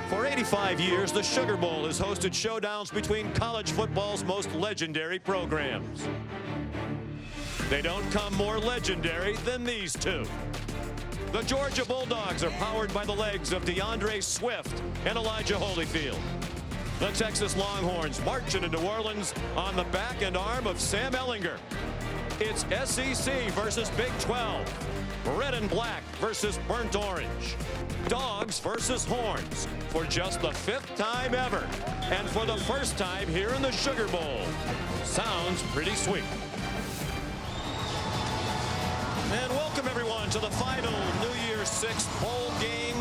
For 85 years, the Sugar Bowl has hosted showdowns between college football's most legendary programs. They don't come more legendary than these two. The Georgia Bulldogs are powered by the legs of DeAndre Swift and Elijah Holyfield. The Texas Longhorns march into New Orleans on the back and arm of Sam Ehlinger. It's SEC versus Big 12. Red and black versus burnt orange. Dogs versus horns for just the 5th time ever. And for the first time here in the Sugar Bowl. Sounds pretty sweet. And welcome everyone to the final New Year's 6 bowl game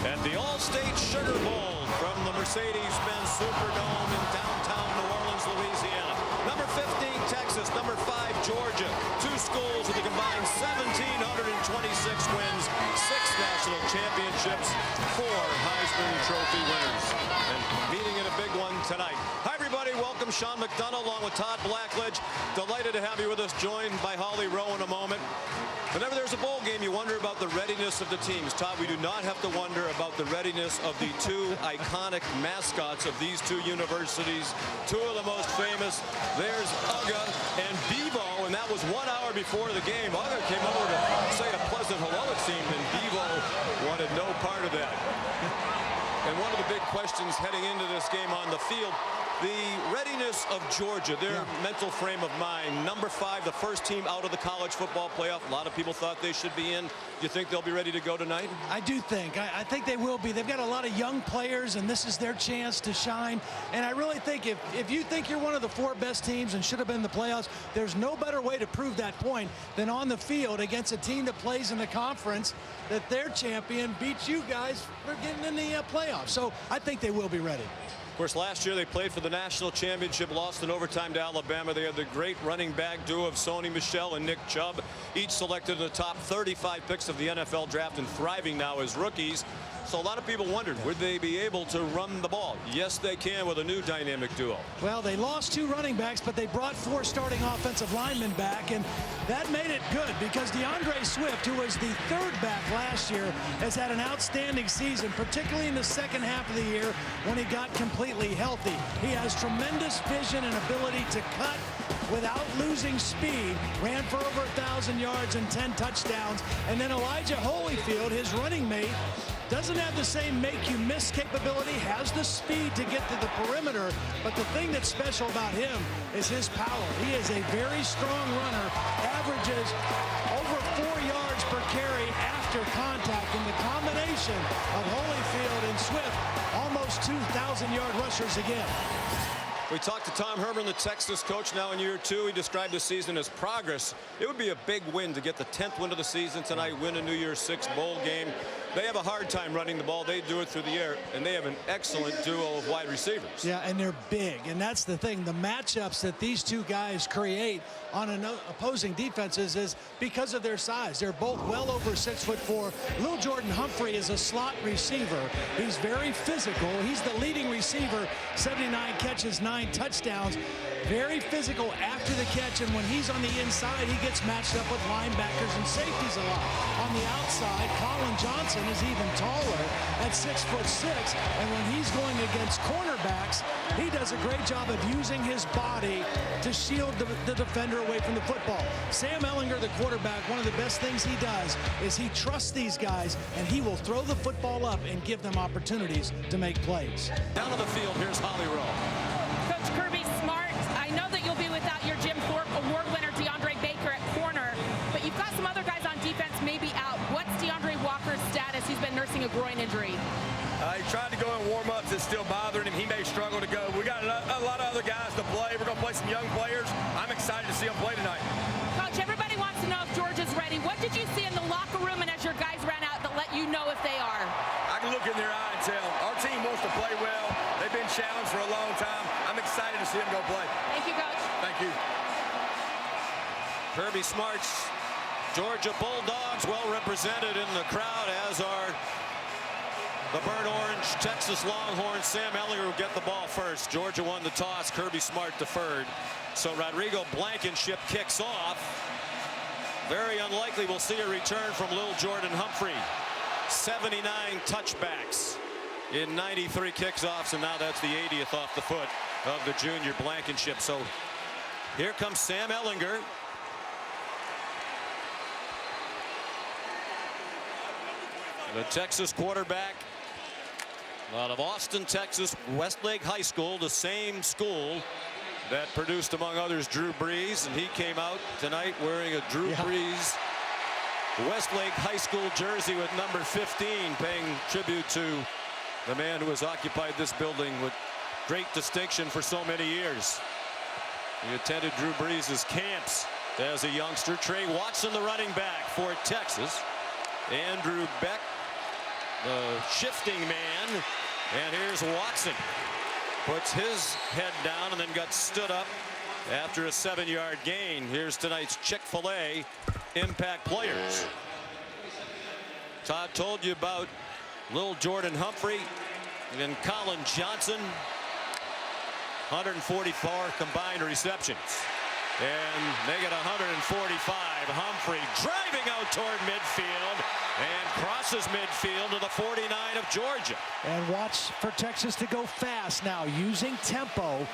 at the All-State Sugar Bowl from the Mercedes-Benz Superdome in downtown New Orleans, Louisiana. Number 15, Texas. Number 5, Georgia. 2 schools with a combined 1,726 wins, 6 national championships, 4 Heisman Trophy winners. And meeting in a big one tonight. Hi, everybody. Welcome, Sean McDonough, along with Todd Blackledge. Delighted to have you with us, joined by Holly Rowe in a moment. Whenever there's a bowl game, you wonder about the readiness of the teams. Todd, we do not have to wonder about the readiness of the 2 iconic mascots of these 2 universities. 2 of the most famous. There's Uga and Bevo, and that was 1 hour before the game. Uga came over to say a pleasant hello, it seemed, and Bevo wanted no part of that. And one of the big questions heading into this game on the field, the readiness of Georgia, their mental frame of mind. Number 5, the first team out of the college football playoff. A lot of people thought they should be in. Do you think they'll be ready to go tonight? I do think. I think they will be. They've got a lot of young players, and this is their chance to shine. And I really think if you think you're one of the 4 best teams and should have been in the playoffs, there's no better way to prove that point than on the field against a team that plays in the conference that their champion beats you guys for getting in the playoffs. So I think they will be ready. Of course, last year they played for the national championship, lost in overtime to Alabama. They had the great running back duo of Sony Michel and Nick Chubb, each selected in the top 35 picks of the NFL draft and thriving now as rookies. So a lot of people wondered, would they be able to run the ball? Yes, they can with a new dynamic duo. Well, they lost 2 running backs, but they brought 4 starting offensive linemen back, and that made it good because DeAndre Swift, who was the 3rd back last year, has had an outstanding season, particularly in the second half of the year when he got completely healthy. He has tremendous vision and ability to cut without losing speed, ran for over 1,000 yards and 10 touchdowns. And then Elijah Holyfield, his running mate, doesn't have the same make-you-miss capability, has the speed to get to the perimeter, but the thing that's special about him is his power. He is a very strong runner, averages over 4 yards per carry after contact, and the combination of Holyfield and Swift, almost 2,000-yard rushers again. We talked to Tom Herman, the Texas coach, now in year 2. He described the season as progress. It would be a big win to get the 10th win of the season tonight, win a New Year's 6 bowl game. They have a hard time running the ball. They do it through the air, and they have an excellent duo of wide receivers. Yeah, and they're big, and that's the thing. The matchups that these 2 guys create on opposing defenses is because of their size. They're both well over 6'4". Lil Jordan Humphrey is a slot receiver. He's very physical. He's the leading receiver, 79 catches, 9 touchdowns. Very physical after the catch, and when he's on the inside, he gets matched up with linebackers and safeties a lot. On the outside, Colin Johnson is even taller at 6'6", and when he's going against cornerbacks, he does a great job of using his body to shield the defender away from the football. Sam Ehlinger, the quarterback, one of the best things he does is he trusts these guys, and he will throw the football up and give them opportunities to make plays. Down on the field, here's Holly Rowe. Coach Kirby Smart, I know that you'll be without your Jim Thorpe Award winner DeAndre Baker at corner, but you've got some other guys on defense maybe out. What's DeAndre Walker's status? He's been nursing a groin injury. He tried to go in warm-ups. It's still bothering him. He may struggle to go. We got a lot of other guys to play. We're going to play some young players. I'm excited to see them play tonight. Coach, everybody wants to know if Georgia's ready. What did you see in the locker room and as your guys ran out that let you know if they are? I can look in their eye and tell. Our team wants to play well. They've been challenged for a long time. I'm excited to see them go play. Thank you, Coach. Thank you. Kirby Smart's Georgia Bulldogs well represented in the crowd, as are the burnt orange Texas Longhorns. Sam Ehlinger will get the ball first. Georgia won the toss. Kirby Smart deferred. So Rodrigo Blankenship kicks off. Very unlikely we'll see a return from Lil Jordan Humphrey. 79 touchbacks. in 93 kickoffs, and now that's the 80th off the foot of the junior Blankenship. So here comes Sam Ehlinger. The Texas quarterback out of Austin, Texas, Westlake High School, the same school that produced, among others, Drew Brees, and he came out tonight wearing a Drew Brees Westlake High School jersey with number 15, paying tribute to the man who has occupied this building with great distinction for so many years. He attended Drew Brees' camps as a youngster. Trey Watson, the running back for Texas. Andrew Beck, the shifting man. And here's Watson. Puts his head down and then got stood up after a 7-yard gain. Here's tonight's Chick-fil-A impact players. Todd told you about little Jordan Humphrey and Colin Johnson. 144 combined receptions. And they get 145. Humphrey driving out toward midfield and crosses midfield to the 49 of Georgia. And watch for Texas to go fast now, using tempo.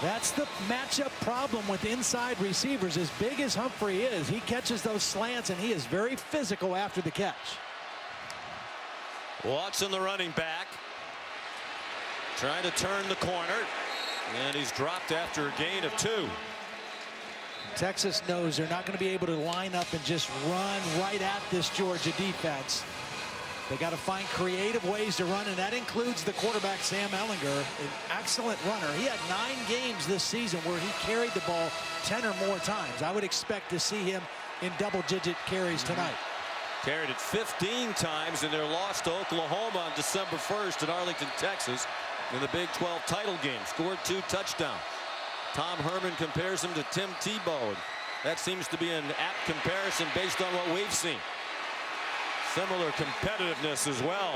That's the matchup problem with inside receivers. As big as Humphrey is, he catches those slants, and he is very physical after the catch. Watson, the running back, trying to turn the corner, and he's dropped after a gain of 2. Texas knows they're not going to be able to line up and just run right at this Georgia defense. They got to find creative ways to run, and that includes the quarterback, Sam Ehlinger, an excellent runner. He had 9 games this season where he carried the ball 10 or more times. I would expect to see him in double-digit carries tonight. Carried it 15 times in their loss to Oklahoma on December 1st in Arlington, Texas, in the Big 12 title game. Scored 2 touchdowns. Tom Herman compares him to Tim Tebow. That seems to be an apt comparison based on what we've seen. Similar competitiveness as well.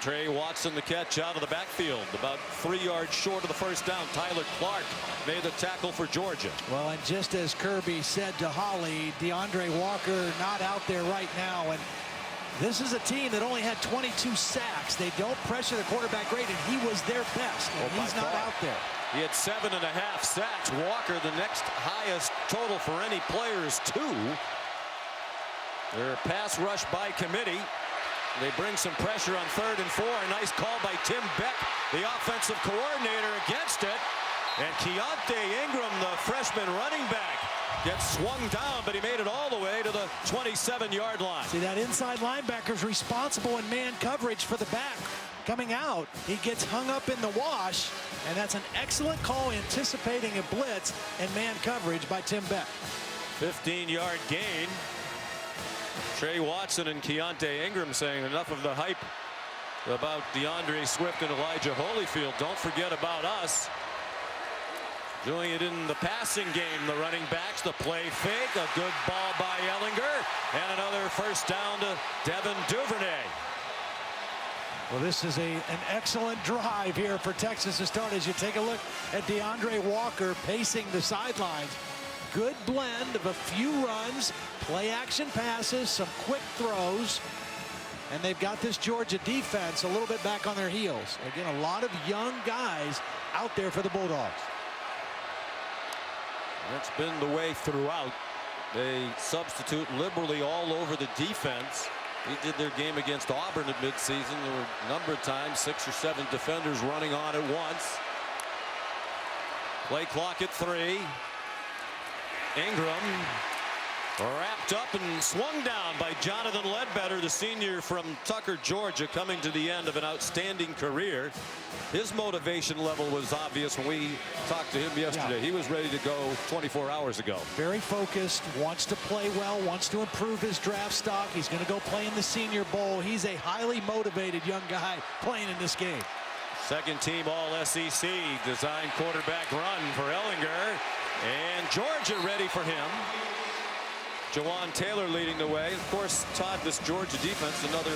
Trey Watson, the catch out of the backfield, about 3 yards short of the first down. Tyler Clark made the tackle for Georgia. Well, and just as Kirby said to Holly, DeAndre Walker not out there right now. And this is a team that only had 22 sacks. They don't pressure the quarterback great, and he was their best. And he's not out there. He had 7.5 sacks. Walker, the next highest total for any player, is 2. Their pass rush by committee. They bring some pressure on 3rd and 4. A nice call by Tim Beck, the offensive coordinator, against it. And Keontae Ingram, the freshman running back, gets swung down, but he made it all the way to the 27-yard line. See, that inside linebacker's responsible in man coverage for the back. Coming out, he gets hung up in the wash, and that's an excellent call, anticipating a blitz and man coverage by Tim Beck. 15-yard gain. Trey Watson and Keontae Ingram saying enough of the hype about DeAndre Swift and Elijah Holyfield. Don't forget about us. Doing it in the passing game, the running backs, the play fake, a good ball by Ehlinger, and another first down to Devin Duvernay. Well, this is an excellent drive here for Texas to start. As you take a look at DeAndre Walker pacing the sidelines. Good blend of a few runs, play action passes, some quick throws. And they've got this Georgia defense a little bit back on their heels. Again, a lot of young guys out there for the Bulldogs. That's been the way throughout. They substitute liberally all over the defense. He did their game against Auburn at midseason. There were a number of times 6 or 7 defenders running on at once. Play clock at 3. Ingram wrapped up and swung down by Jonathan Ledbetter, the senior from Tucker, Georgia, coming to the end of an outstanding career. His motivation level was obvious when we talked to him yesterday. Yeah. He was ready to go 24 hours ago. Very focused, wants to play well, wants to improve his draft stock. He's going to go play in the Senior Bowl. He's a highly motivated young guy playing in this game. Second team All-SEC design quarterback run for Ehlinger. And Georgia ready for him. Jawan Taylor leading the way. Of course, Todd, this Georgia defense, another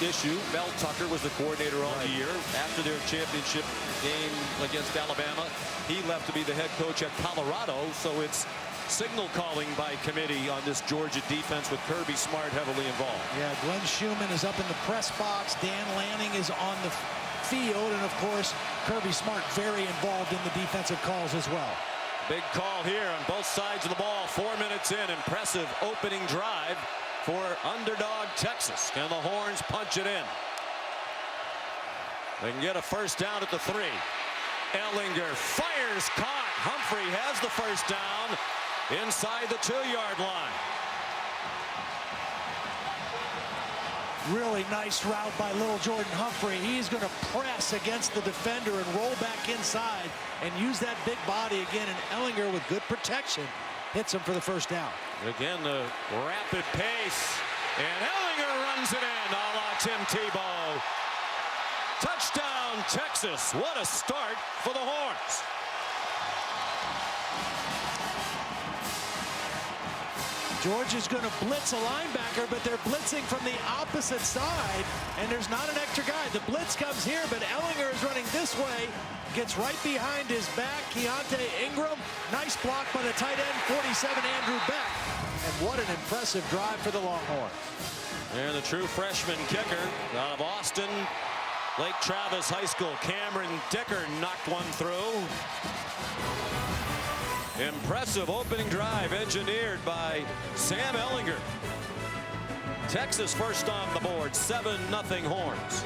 issue. Mel Tucker was the coordinator all year. After their championship game against Alabama, he left to be the head coach at Colorado. So it's signal calling by committee on this Georgia defense with Kirby Smart heavily involved. Yeah, Glenn Schumann is up in the press box. Dan Lanning is on the field. And, of course, Kirby Smart very involved in the defensive calls as well. Big call here on both sides of the ball. 4 minutes in. Impressive opening drive for underdog Texas. Can the Horns punch it in? They can get a first down at the 3. Ehlinger fires, caught. Humphrey has the first down inside the 2-yard line. Really nice route by little Jordan Humphrey. He's going to press against the defender and roll back inside and use that big body again. And Ehlinger, with good protection, hits him for the first down. Again, the rapid pace. And Ehlinger runs it in, a la Tim Tebow. Touchdown, Texas. What a start for the Horns. Georgia's going to blitz a linebacker, but they're blitzing from the opposite side, and there's not an extra guy. The blitz comes here, but Ehlinger is running this way, gets right behind his back. Keontae Ingram, nice block by the tight end, 47, Andrew Beck. And what an impressive drive for the Longhorns. And the true freshman kicker out of Austin, Lake Travis High School, Cameron Dicker knocked one through. Impressive opening drive engineered by Sam Ehlinger. Texas first on the board, 7-0 Horns.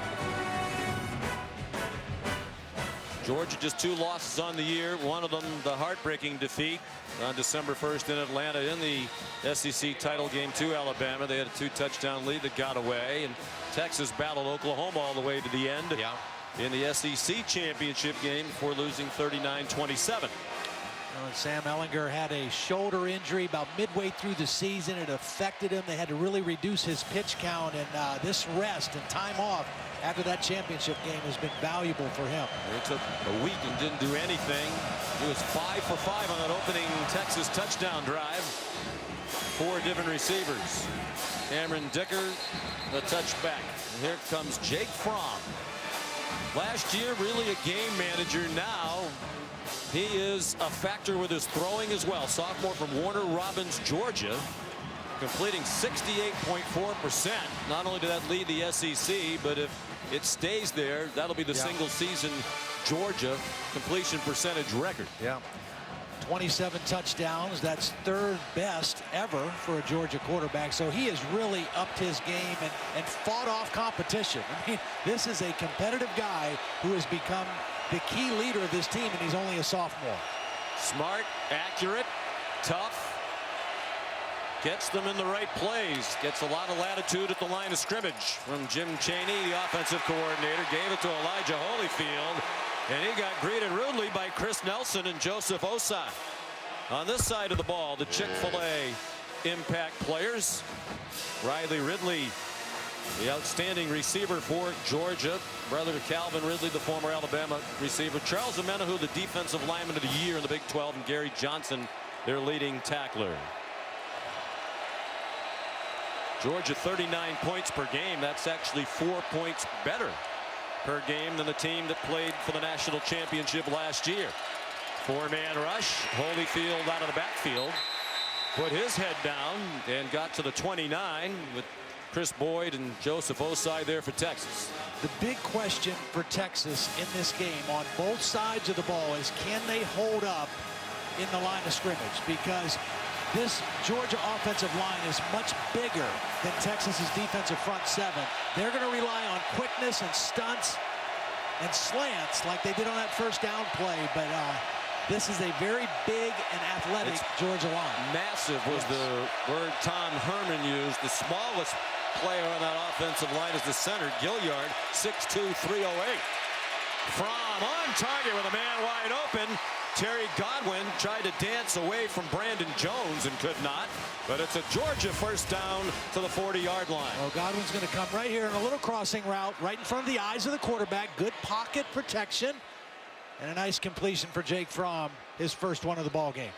Georgia just 2 losses on the year. One of them the heartbreaking defeat on December 1st in Atlanta in the SEC title game to Alabama. They had a 2-touchdown lead that got away, and Texas battled Oklahoma all the way to the end in the SEC championship game before losing 39-27. Sam Ehlinger had a shoulder injury about midway through the season. It affected him. They had to really reduce his pitch count, and this rest and time off after that championship game has been valuable for him. It took a week and didn't do anything. He was 5 for 5 on that opening Texas touchdown drive. 4 different receivers. Cameron Dicker, the touchback. And here comes Jake Fromm. Last year, really a game manager. Now he is a factor with his throwing as well. Sophomore from Warner Robins, Georgia, completing 68.4%. Not only did that lead the SEC, but if it stays there, that'll be the single season Georgia completion percentage record. 27 touchdowns. That's 3rd best ever for a Georgia quarterback. So he has really upped his game and fought off competition. I mean, this is a competitive guy who has become the key leader of this team, and he's only a sophomore. Smart, accurate, tough. Gets them in the right plays. Gets a lot of latitude at the line of scrimmage from Jim Chaney, the offensive coordinator. Gave it to Elijah Holyfield, and he got greeted rudely by Chris Nelson and Joseph Osai. On this side of the ball, the Chick-fil-A impact players. Riley Ridley, the outstanding receiver for Georgia. Brother to Calvin Ridley, the former Alabama receiver. Charles Omenihu, the defensive lineman of the year in the Big 12, and Gary Johnson, their leading tackler. Georgia 39 points per game. That's actually 4 points better per game than the team that played for the national championship last year. 4-man rush. Holyfield out of the backfield. Put his head down and got to the 29 with Chris Boyd and Joseph Osai there for Texas. The big question for Texas in this game on both sides of the ball is, can they hold up in the line of scrimmage? Because this Georgia offensive line is much bigger than Texas's defensive front 7. They're going to rely on quickness and stunts and slants like they did on that first down play. But this is a very big and athletic Georgia line. Massive was the word Tom Herman used. The smallest player on that offensive line is the center, Gilliard, 6'2", 308. Fromm on target with a man wide open. Terry Godwin tried to dance away from Brandon Jones and could not. But it's a Georgia first down to the 40-yard line. Well, Godwin's going to come right here in a little crossing route, right in front of the eyes of the quarterback. Good pocket protection. And a nice completion for Jake Fromm, his first one of the ball game.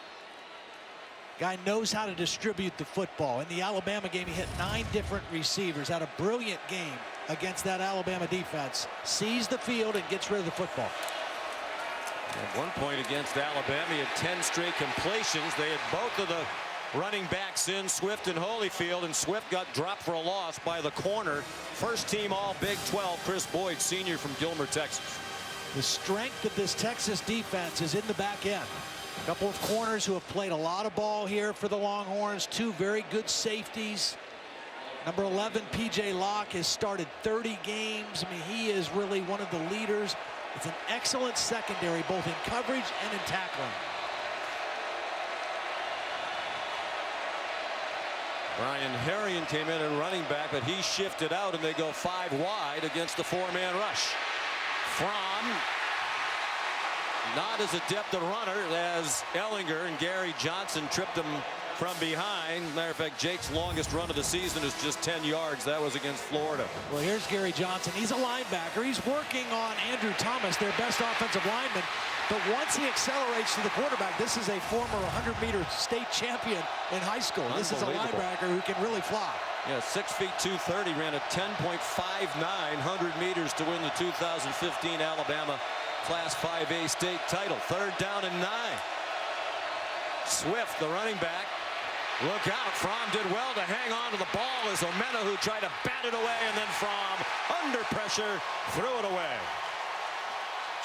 Guy knows how to distribute the football. In the Alabama game, he hit 9 different receivers. Had a brilliant game against that Alabama defense. Sees the field and gets rid of the football. At one point against Alabama, he had 10 straight completions. They had both of the running backs in, Swift and Holyfield, and Swift got dropped for a loss by the corner. First team all Big 12, Chris Boyd, senior from Gilmer, Texas. The strength of this Texas defense is in the back end. A couple of corners who have played a lot of ball here for the Longhorns. Two very good safeties. Number 11, P.J. Locke, has started 30 games. I mean, he is really one of the leaders. It's an excellent secondary, both in coverage and in tackling. Brian Herrion came in at running back, but he shifted out, and they go 5 wide against the 4-man rush. Fromm, not as adept a runner as Ehlinger, and Gary Johnson tripped him from behind. Matter of fact, Jake's longest run of the season is just 10 yards. That was against Florida. Well, here's Gary Johnson. He's a linebacker. He's working on Andrew Thomas, their best offensive lineman. But once he accelerates to the quarterback, this is a former 100-meter state champion in high school. This is a linebacker who can really fly. Yeah, 6 feet 230, ran a 10.59 100 meters to win the 2015 Alabama Class 5A state title. 3rd down and 9. Swift, the running back. Look out, Fromm did well to hang on to the ball as Omenihu tried to bat it away, and then Fromm, under pressure, threw it away.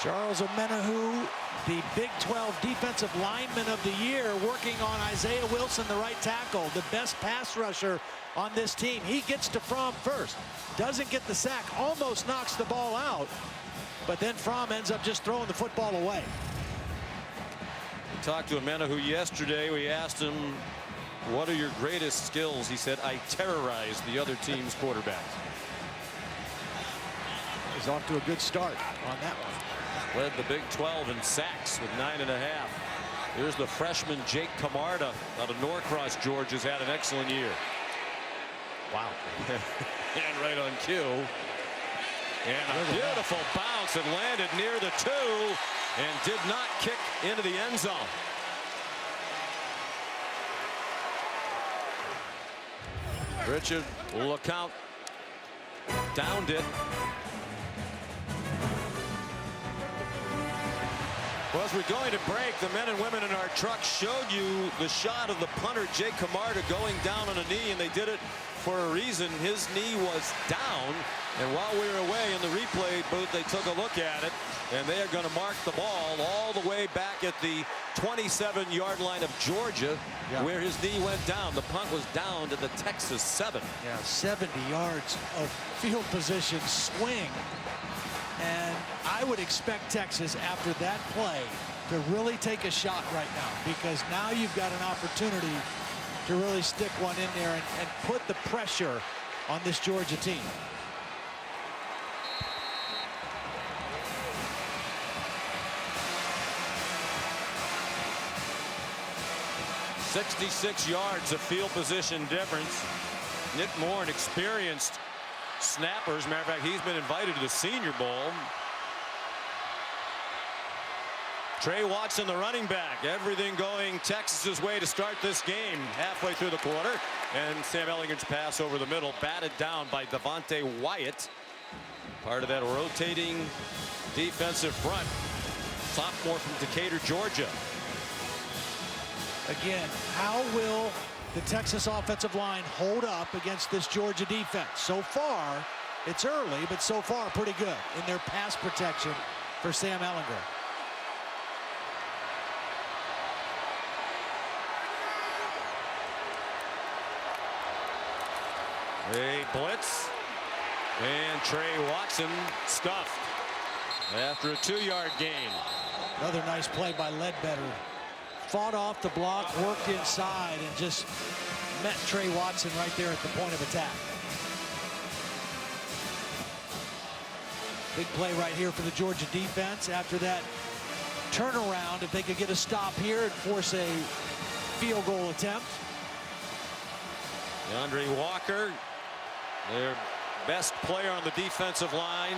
Charles Omenihu, the Big 12 Defensive Lineman of the Year, working on Isaiah Wilson, the right tackle, the best pass rusher on this team. He gets to Fromm first, doesn't get the sack, almost knocks the ball out, but then Fromm ends up just throwing the football away. We talked to Omenihu yesterday. We asked him, what are your greatest skills? He said, I terrorize the other team's quarterbacks. He's off to a good start on that one. Led the Big 12 in sacks with 9.5. Here's the freshman Jake Camarda out of Norcross, Georgia, has had an excellent year. Wow. And right on cue. And a beautiful bounce. It landed near the 2 and did not kick into the end zone. Richard LeCount downed it. Well, as we're going to break, the men and women in our truck showed you the shot of the punter, Jake Camarda, going down on a knee, and they did it for a reason. His knee was down, and while we were away in the replay booth, they took a look at it, and they are going to mark the ball all the way back at the 27-yard line of Georgia, where his knee went down. The punt was down to the Texas 7. Yeah, 70 yards of field position swing. And I would expect Texas, after that play, to really take a shot right now, because now you've got an opportunity to really stick one in there and put the pressure on this Georgia team. "66 yards of field position difference." Nick Moore, an experienced snapper. As a matter of fact, he's been invited to the Senior Bowl. Trey Watson, the running back. Everything going Texas's way to start this game. Halfway through the quarter, and Sam Ehlinger's pass over the middle, batted down by Devontae Wyatt. Part of that rotating defensive front. Sophomore from Decatur, Georgia. Again, how will the Texas offensive line hold up against this Georgia defense? So far, it's early, but so far pretty good in their pass protection for Sam Ehlinger. A blitz, and Trey Watson stuffed after a 2-yard gain. Another nice play by Ledbetter. Fought off the block, worked inside, and just met Trey Watson right there at the point of attack. Big play right here for the Georgia defense. After that turnaround, if they could get a stop here and force a field goal attempt. DeAndre Walker, their best player on the defensive line.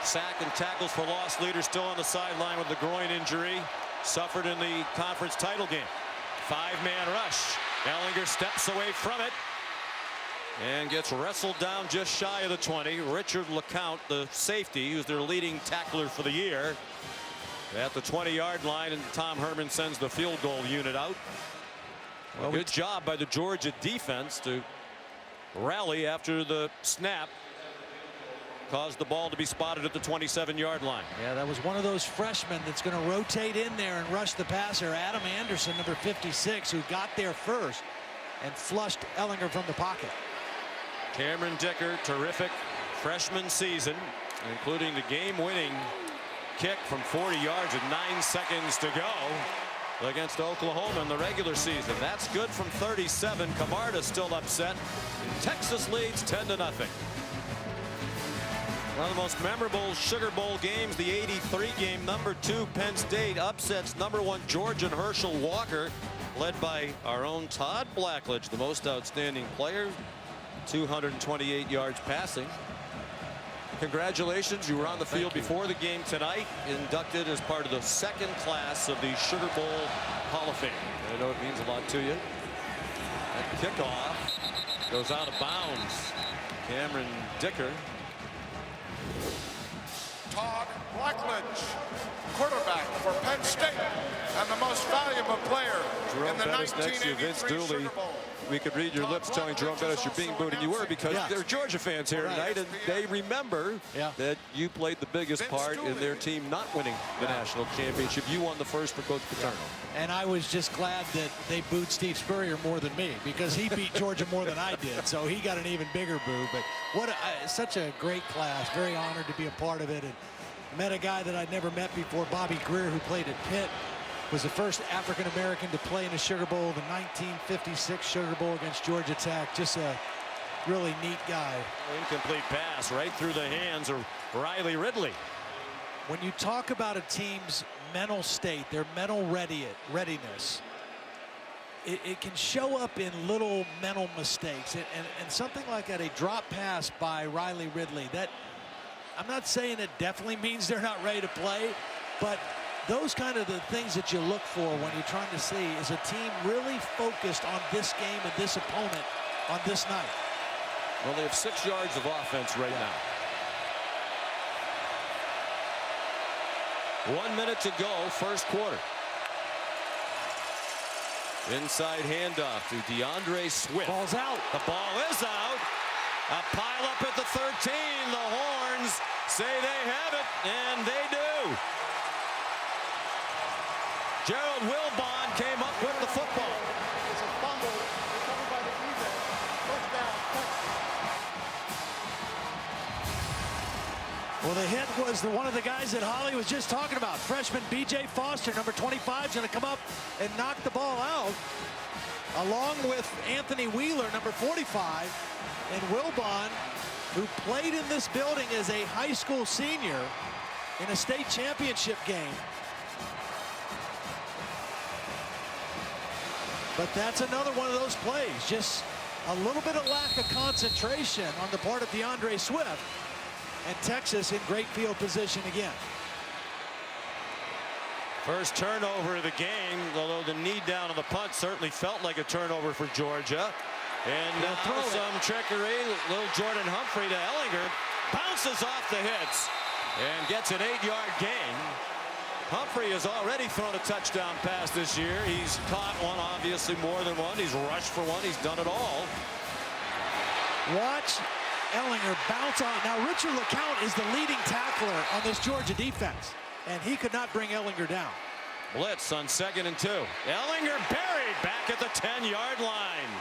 Sack and tackles for loss leader, still on the sideline with the groin injury. Suffered in the conference title game. 5-man rush. Ehlinger steps away from it and gets wrestled down just shy of the 20. Richard LeCount, the safety, who's their leading tackler for the year, at the 20-yard line, and Tom Herman sends the field goal unit out. Well, good job by the Georgia defense to rally after the snap caused the ball to be spotted at the 27-yard line. Yeah, that was one of those freshmen that's going to rotate in there and rush the passer, Adam Anderson, number 56, who got there first and flushed Ehlinger from the pocket. Cameron Dicker, terrific freshman season, including the game-winning kick from 40 yards with 9 seconds to go against Oklahoma in the regular season. That's good from 37. Camarda still upset. Texas leads 10-0. One of the most memorable Sugar Bowl games, the '83 game. Number 2 Penn State upsets number 1 Georgia and Herschel Walker, led by our own Todd Blackledge, the most outstanding player, 228 yards passing. Congratulations, you were on the field before the game tonight, inducted as part of the 2nd class of the Sugar Bowl Hall of Fame. I know it means a lot to you. That kickoff goes out of bounds. Cameron Dicker. Todd Blackledge, quarterback for Penn State and the most valuable player in the 1983 Sugar Bowl. We could read your lips telling Jerome Bettis you're being booed, and you were, because they're Georgia fans here tonight, and they remember that you played the biggest part in their team not winning the national championship. You won the first for Coach Paterno. And I was just glad that they booed Steve Spurrier more than me, because he beat Georgia more than I did, so he got an even bigger boo. But what such a great class. Very honored to be a part of it, and met a guy that I'd never met before, Bobby Greer, who played at Pitt. Was the first African-American to play in a Sugar Bowl, the 1956 Sugar Bowl against Georgia Tech. Just a really neat guy. Incomplete pass right through the hands of Riley Ridley. When you talk about a team's mental state, their mental readiness, it can show up in little mental mistakes. And something like that, a drop pass by Riley Ridley, that I'm not saying it definitely means they're not ready to play, but those kind of the things that you look for when you're trying to see, is a team really focused on this game and this opponent on this night? Well, they have 6 yards of offense right now. 1 minute to go, first quarter. Inside handoff to DeAndre Swift. Ball's out. The ball is out. A pile up at the 13. The Horns say they have it, and they do. Gerald Wilbon came up with the football. It's a fumble recovered by the defense. Touchdown, Texas. Well, the hit was one of the guys that Holly was just talking about. Freshman B.J. Foster, number 25, is going to come up and knock the ball out, along with Anthony Wheeler, number 45, and Wilbon, who played in this building as a high school senior in a state championship game. But that's another one of those plays. Just a little bit of lack of concentration on the part of DeAndre Swift. And Texas in great field position again. First turnover of the game, although the knee down on the punt certainly felt like a turnover for Georgia. And some trickery. Little Jordan Humphrey to Ehlinger. Bounces off the hits and gets an 8-yard gain. Humphrey has already thrown a touchdown pass this year. He's caught one, obviously more than one. He's rushed for one. He's done it all. Watch Ehlinger bounce on. Now, Richard LeCount is the leading tackler on this Georgia defense, and he could not bring Ehlinger down. Blitz on 2nd and 2. Ehlinger buried back at the 10-yard line.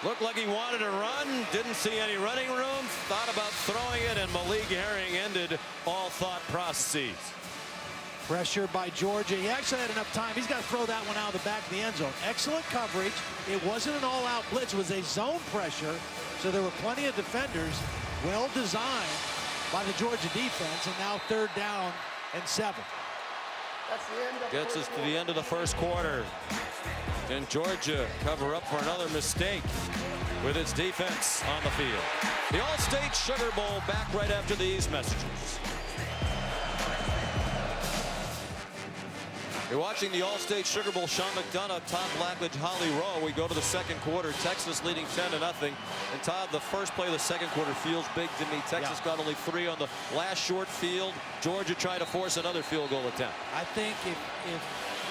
Looked like he wanted to run, didn't see any running room, thought about throwing it, and Malik Herring ended all thought processes. Pressure by Georgia. He actually had enough time. He's got to throw that one out of the back of the end zone. Excellent coverage. It wasn't an all-out blitz. It was a zone pressure, so there were plenty of defenders. Well designed by the Georgia defense, and now 3rd down and 7. That's the end of Gets us to the end of the first quarter. Can Georgia cover up for another mistake with its defense on the field? The All-State Sugar Bowl back right after these messages. You're watching the All-State Sugar Bowl. Sean McDonough, Todd Blackledge, Holly Rowe. We go to the second quarter. Texas leading 10-0. And Todd, the first play of the second quarter feels big to me. Texas got only 3 on the last short field. Georgia trying to force another field goal attempt. I think if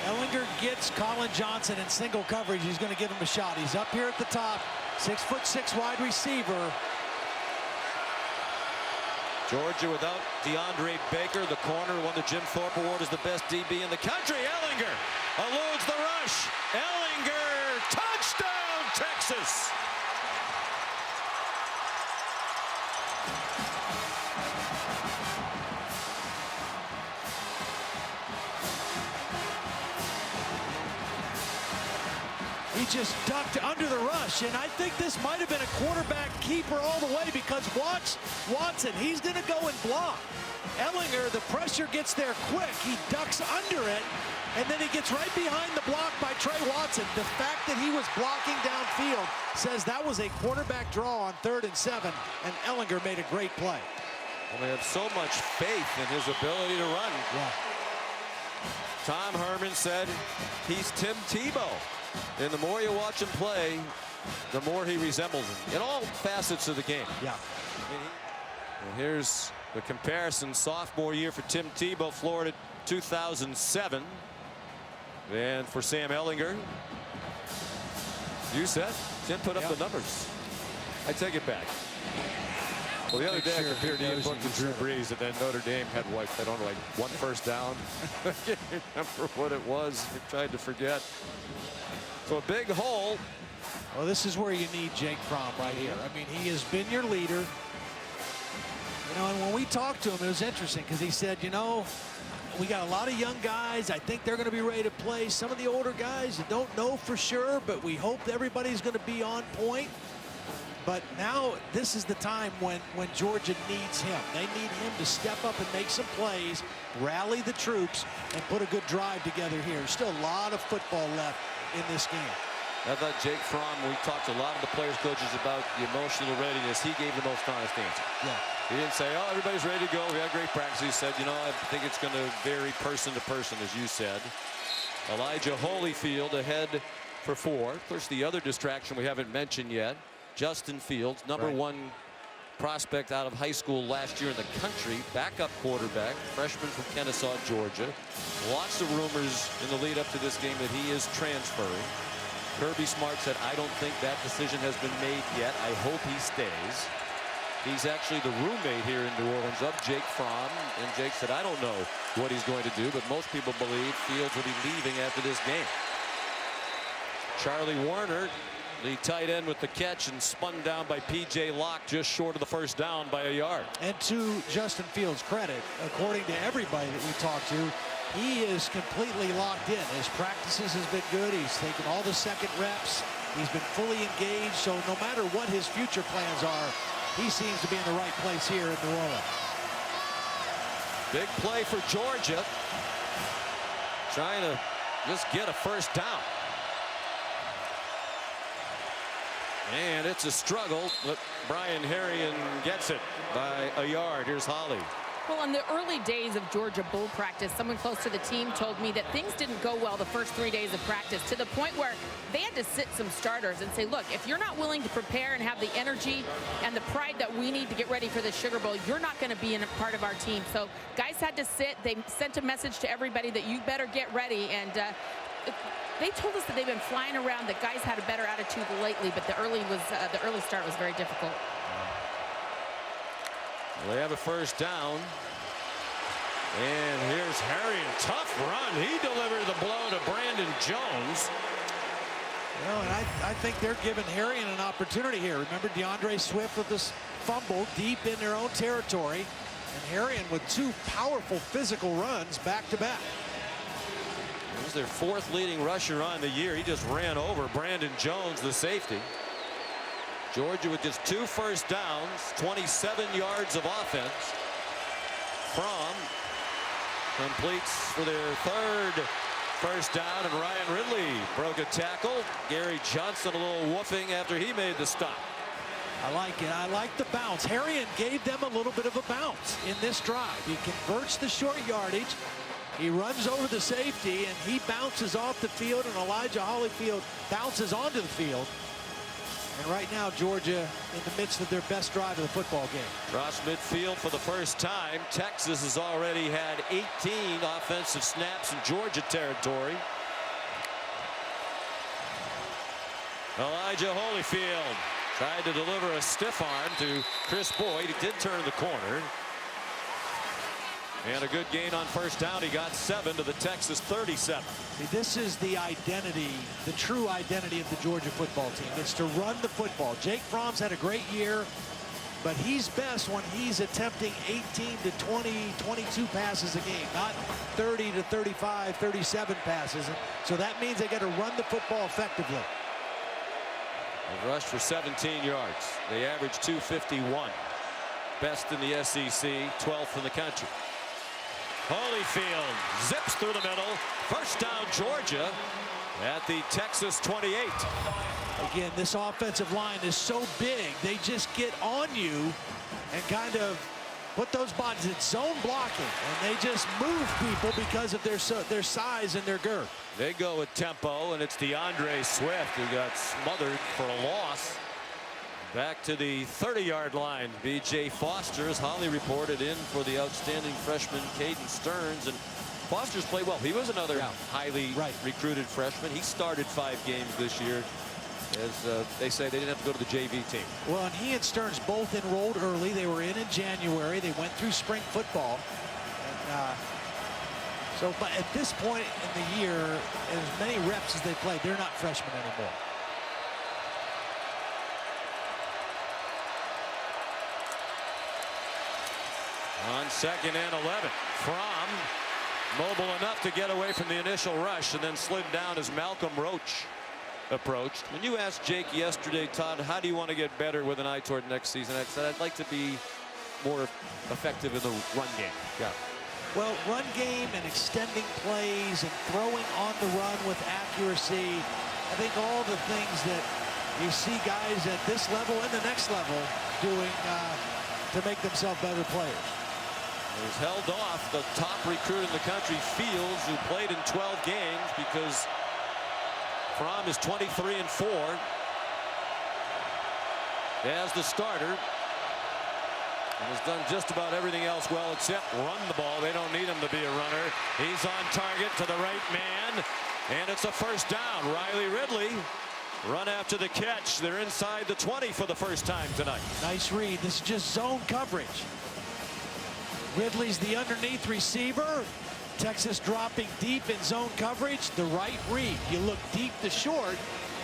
Ehlinger gets Colin Johnson in single coverage, he's going to give him a shot. He's up here at the top, 6'6" wide receiver. Georgia without DeAndre Baker, the corner, won the Jim Thorpe Award as the best DB in the country. Ehlinger eludes the rush. Ehlinger, touchdown, Texas. He just ducked under the rush, and I think this might have been a quarterback keeper all the way, because watch Watson. He's going to go and block. Ehlinger, the pressure gets there quick. He ducks under it, and then he gets right behind the block by Trey Watson. The fact that he was blocking downfield says that was a quarterback draw on 3rd and 7, and Ehlinger made a great play. Well, they have so much faith in his ability to run. Yeah. Tom Herman said he's Tim Tebow. And the more you watch him play, the more he resembles him in all facets of the game. Yeah. And here's the comparison. Sophomore year for Tim Tebow, Florida 2007. And for Sam Ehlinger, you said Tim put up the numbers. I take it back. Well, the other day I compared Ian Book to Drew Brees, and then Notre Dame had, what, I don't know, like 1 first down. I can't remember what it was. I tried to forget. So a big hole. Well, this is where you need Jake Fromm right here. I mean, he has been your leader. You know, and when we talked to him, it was interesting because he said, you know, we got a lot of young guys. I think they're going to be ready to play. Some of the older guys, you don't know for sure, but we hope everybody's going to be on point. But now this is the time when Georgia needs him. They need him to step up and make some plays, rally the troops, and put a good drive together here. There's still a lot of football left in this game. I thought Jake Fromm, we talked to a lot of the players, coaches about the emotional readiness. He gave the most honest answer. Yeah. He didn't say, oh, everybody's ready to go. We had great practice. He said, you know, I think it's going to vary person to person, as you said. Elijah Holyfield ahead for 4. Of course, the other distraction we haven't mentioned yet, Justin Fields, number 1 prospect out of high school last year in the country, backup quarterback, freshman from Kennesaw, Georgia. Lots of rumors in the lead up to this game that he is transferring. Kirby Smart said, I don't think that decision has been made yet. I hope he stays. He's actually the roommate here in New Orleans of Jake Fromm, and Jake said, I don't know what he's going to do, but most people believe Fields will be leaving after this game. Charlie Warner, the tight end, with the catch, and spun down by P.J. Locke just short of the first down by a yard. And to Justin Fields' credit, according to everybody that we talked to, he is completely locked in. His practices has been good. He's taken all the second reps. He's been fully engaged. So no matter what his future plans are, he seems to be in the right place here in New Orleans. Big play for Georgia. Trying to just get a first down. And it's a struggle, but Brian Herrien gets it by a yard. Here's Holly. Well, in the early days of Georgia Bull practice, someone close to the team told me that things didn't go well the first 3 days of practice, to the point where they had to sit some starters and say, look, if you're not willing to prepare and have the energy and the pride that we need to get ready for the Sugar Bowl, you're not going to be a part of our team. So guys had to sit. They sent a message to everybody that you better get ready. And they told us that they've been flying around, that guys had a better attitude lately, but the early start was very difficult. Well, they have a first down. And here's Herrien. Tough run. He delivered the blow to Brandon Jones. Well, and I think they're giving Herrien an opportunity here. Remember DeAndre Swift with this fumble deep in their own territory. And Herrien with 2 powerful physical runs back-to-back. This is their 4th leading rusher on the year. He just ran over Brandon Jones, the safety. Georgia with just 2 first downs, 27 yards of offense. Fromm completes for their 3rd first down, and Ryan Ridley broke a tackle. Gary Johnson a little woofing after he made the stop. I like it. I like the bounce. Herrien gave them a little bit of a bounce in this drive. He converts the short yardage, He runs over the safety, and he bounces off the field, and Elijah Holyfield bounces onto the field. And right now, Georgia in the midst of their best drive of the football game. Across midfield for the first time. Texas has already had 18 offensive snaps in Georgia territory. Elijah Holyfield tried to deliver a stiff arm to Chris Boyd. He did turn the corner. And a good gain on first down. He got 7 to the Texas 37. See, this is the identity, the true identity of the Georgia football team. It's to run the football. Jake Fromm's had a great year, but he's best when he's attempting 18 to 20, 22 passes a game, not 30 to 35, 37 passes. So that means they got to run the football effectively. They've rushed for 17 yards. They average 251. Best in the SEC, 12th in the country. Holyfield zips through the middle. First down, Georgia at the Texas 28. Again, this offensive line is so big, they just get on you and kind of put those bodies. It's zone blocking, and they just move people because of their size and their girth. They go with tempo, and it's DeAndre Swift who got smothered for a loss. Back to the 30-yard line. B.J. Foster, as Holly reported, in for the outstanding freshman Caden Stearns. And Foster's played well. He was another highly recruited freshman. He started 5 games this year. As they say, they didn't have to go to the JV team. Well, and he and Stearns both enrolled early. They were in January. They went through spring football. And, so but at this point in the year, as many reps as they played, they're not freshmen anymore. On 2nd and 11. Fromm mobile enough to get away from the initial rush and then slid down as Malcolm Roach approached. When you asked Jake yesterday, Todd, how do you want to get better with an eye toward next season? I said I'd like to be more effective in the run game. Yeah. Well, run game and extending plays and throwing on the run with accuracy. I think all the things that you see guys at this level and the next level doing to make themselves better players. He's held off the top recruit in the country, Fields, who played in 12 games because Fromm is 23-4 as the starter and has done just about everything else well except run the ball. They don't need him to be a runner. He's on target to the right man, and it's a first down. Riley Ridley run after the catch. They're inside the 20 for the first time tonight. Nice read. This is just zone coverage. Ridley's the underneath receiver. Texas dropping deep in zone coverage. The right read. You look deep to short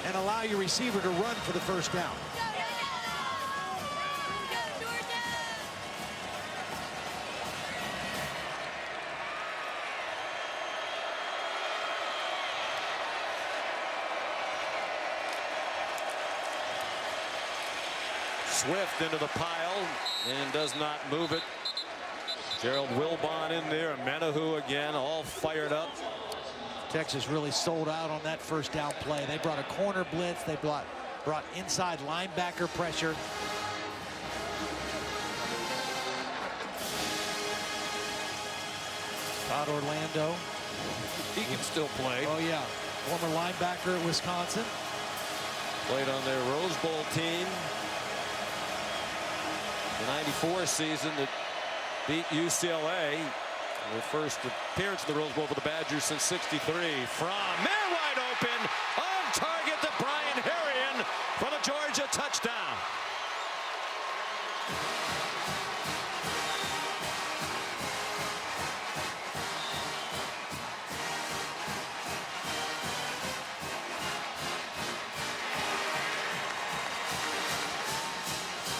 and allow your receiver to run for the first down. Swift into the pile and does not move it. Gerald Wilbon in there. Menahu again, all fired up. Texas really sold out on that first down play. They brought a corner blitz. They brought inside linebacker pressure. Todd Orlando. He can still play. Oh, yeah. Former linebacker at Wisconsin. Played on their Rose Bowl team. The 94 season that beat UCLA. Their first appearance in the Rose Bowl for the Badgers since '63. Fromm, man wide open, on target to Brian Harrion for the Georgia touchdown.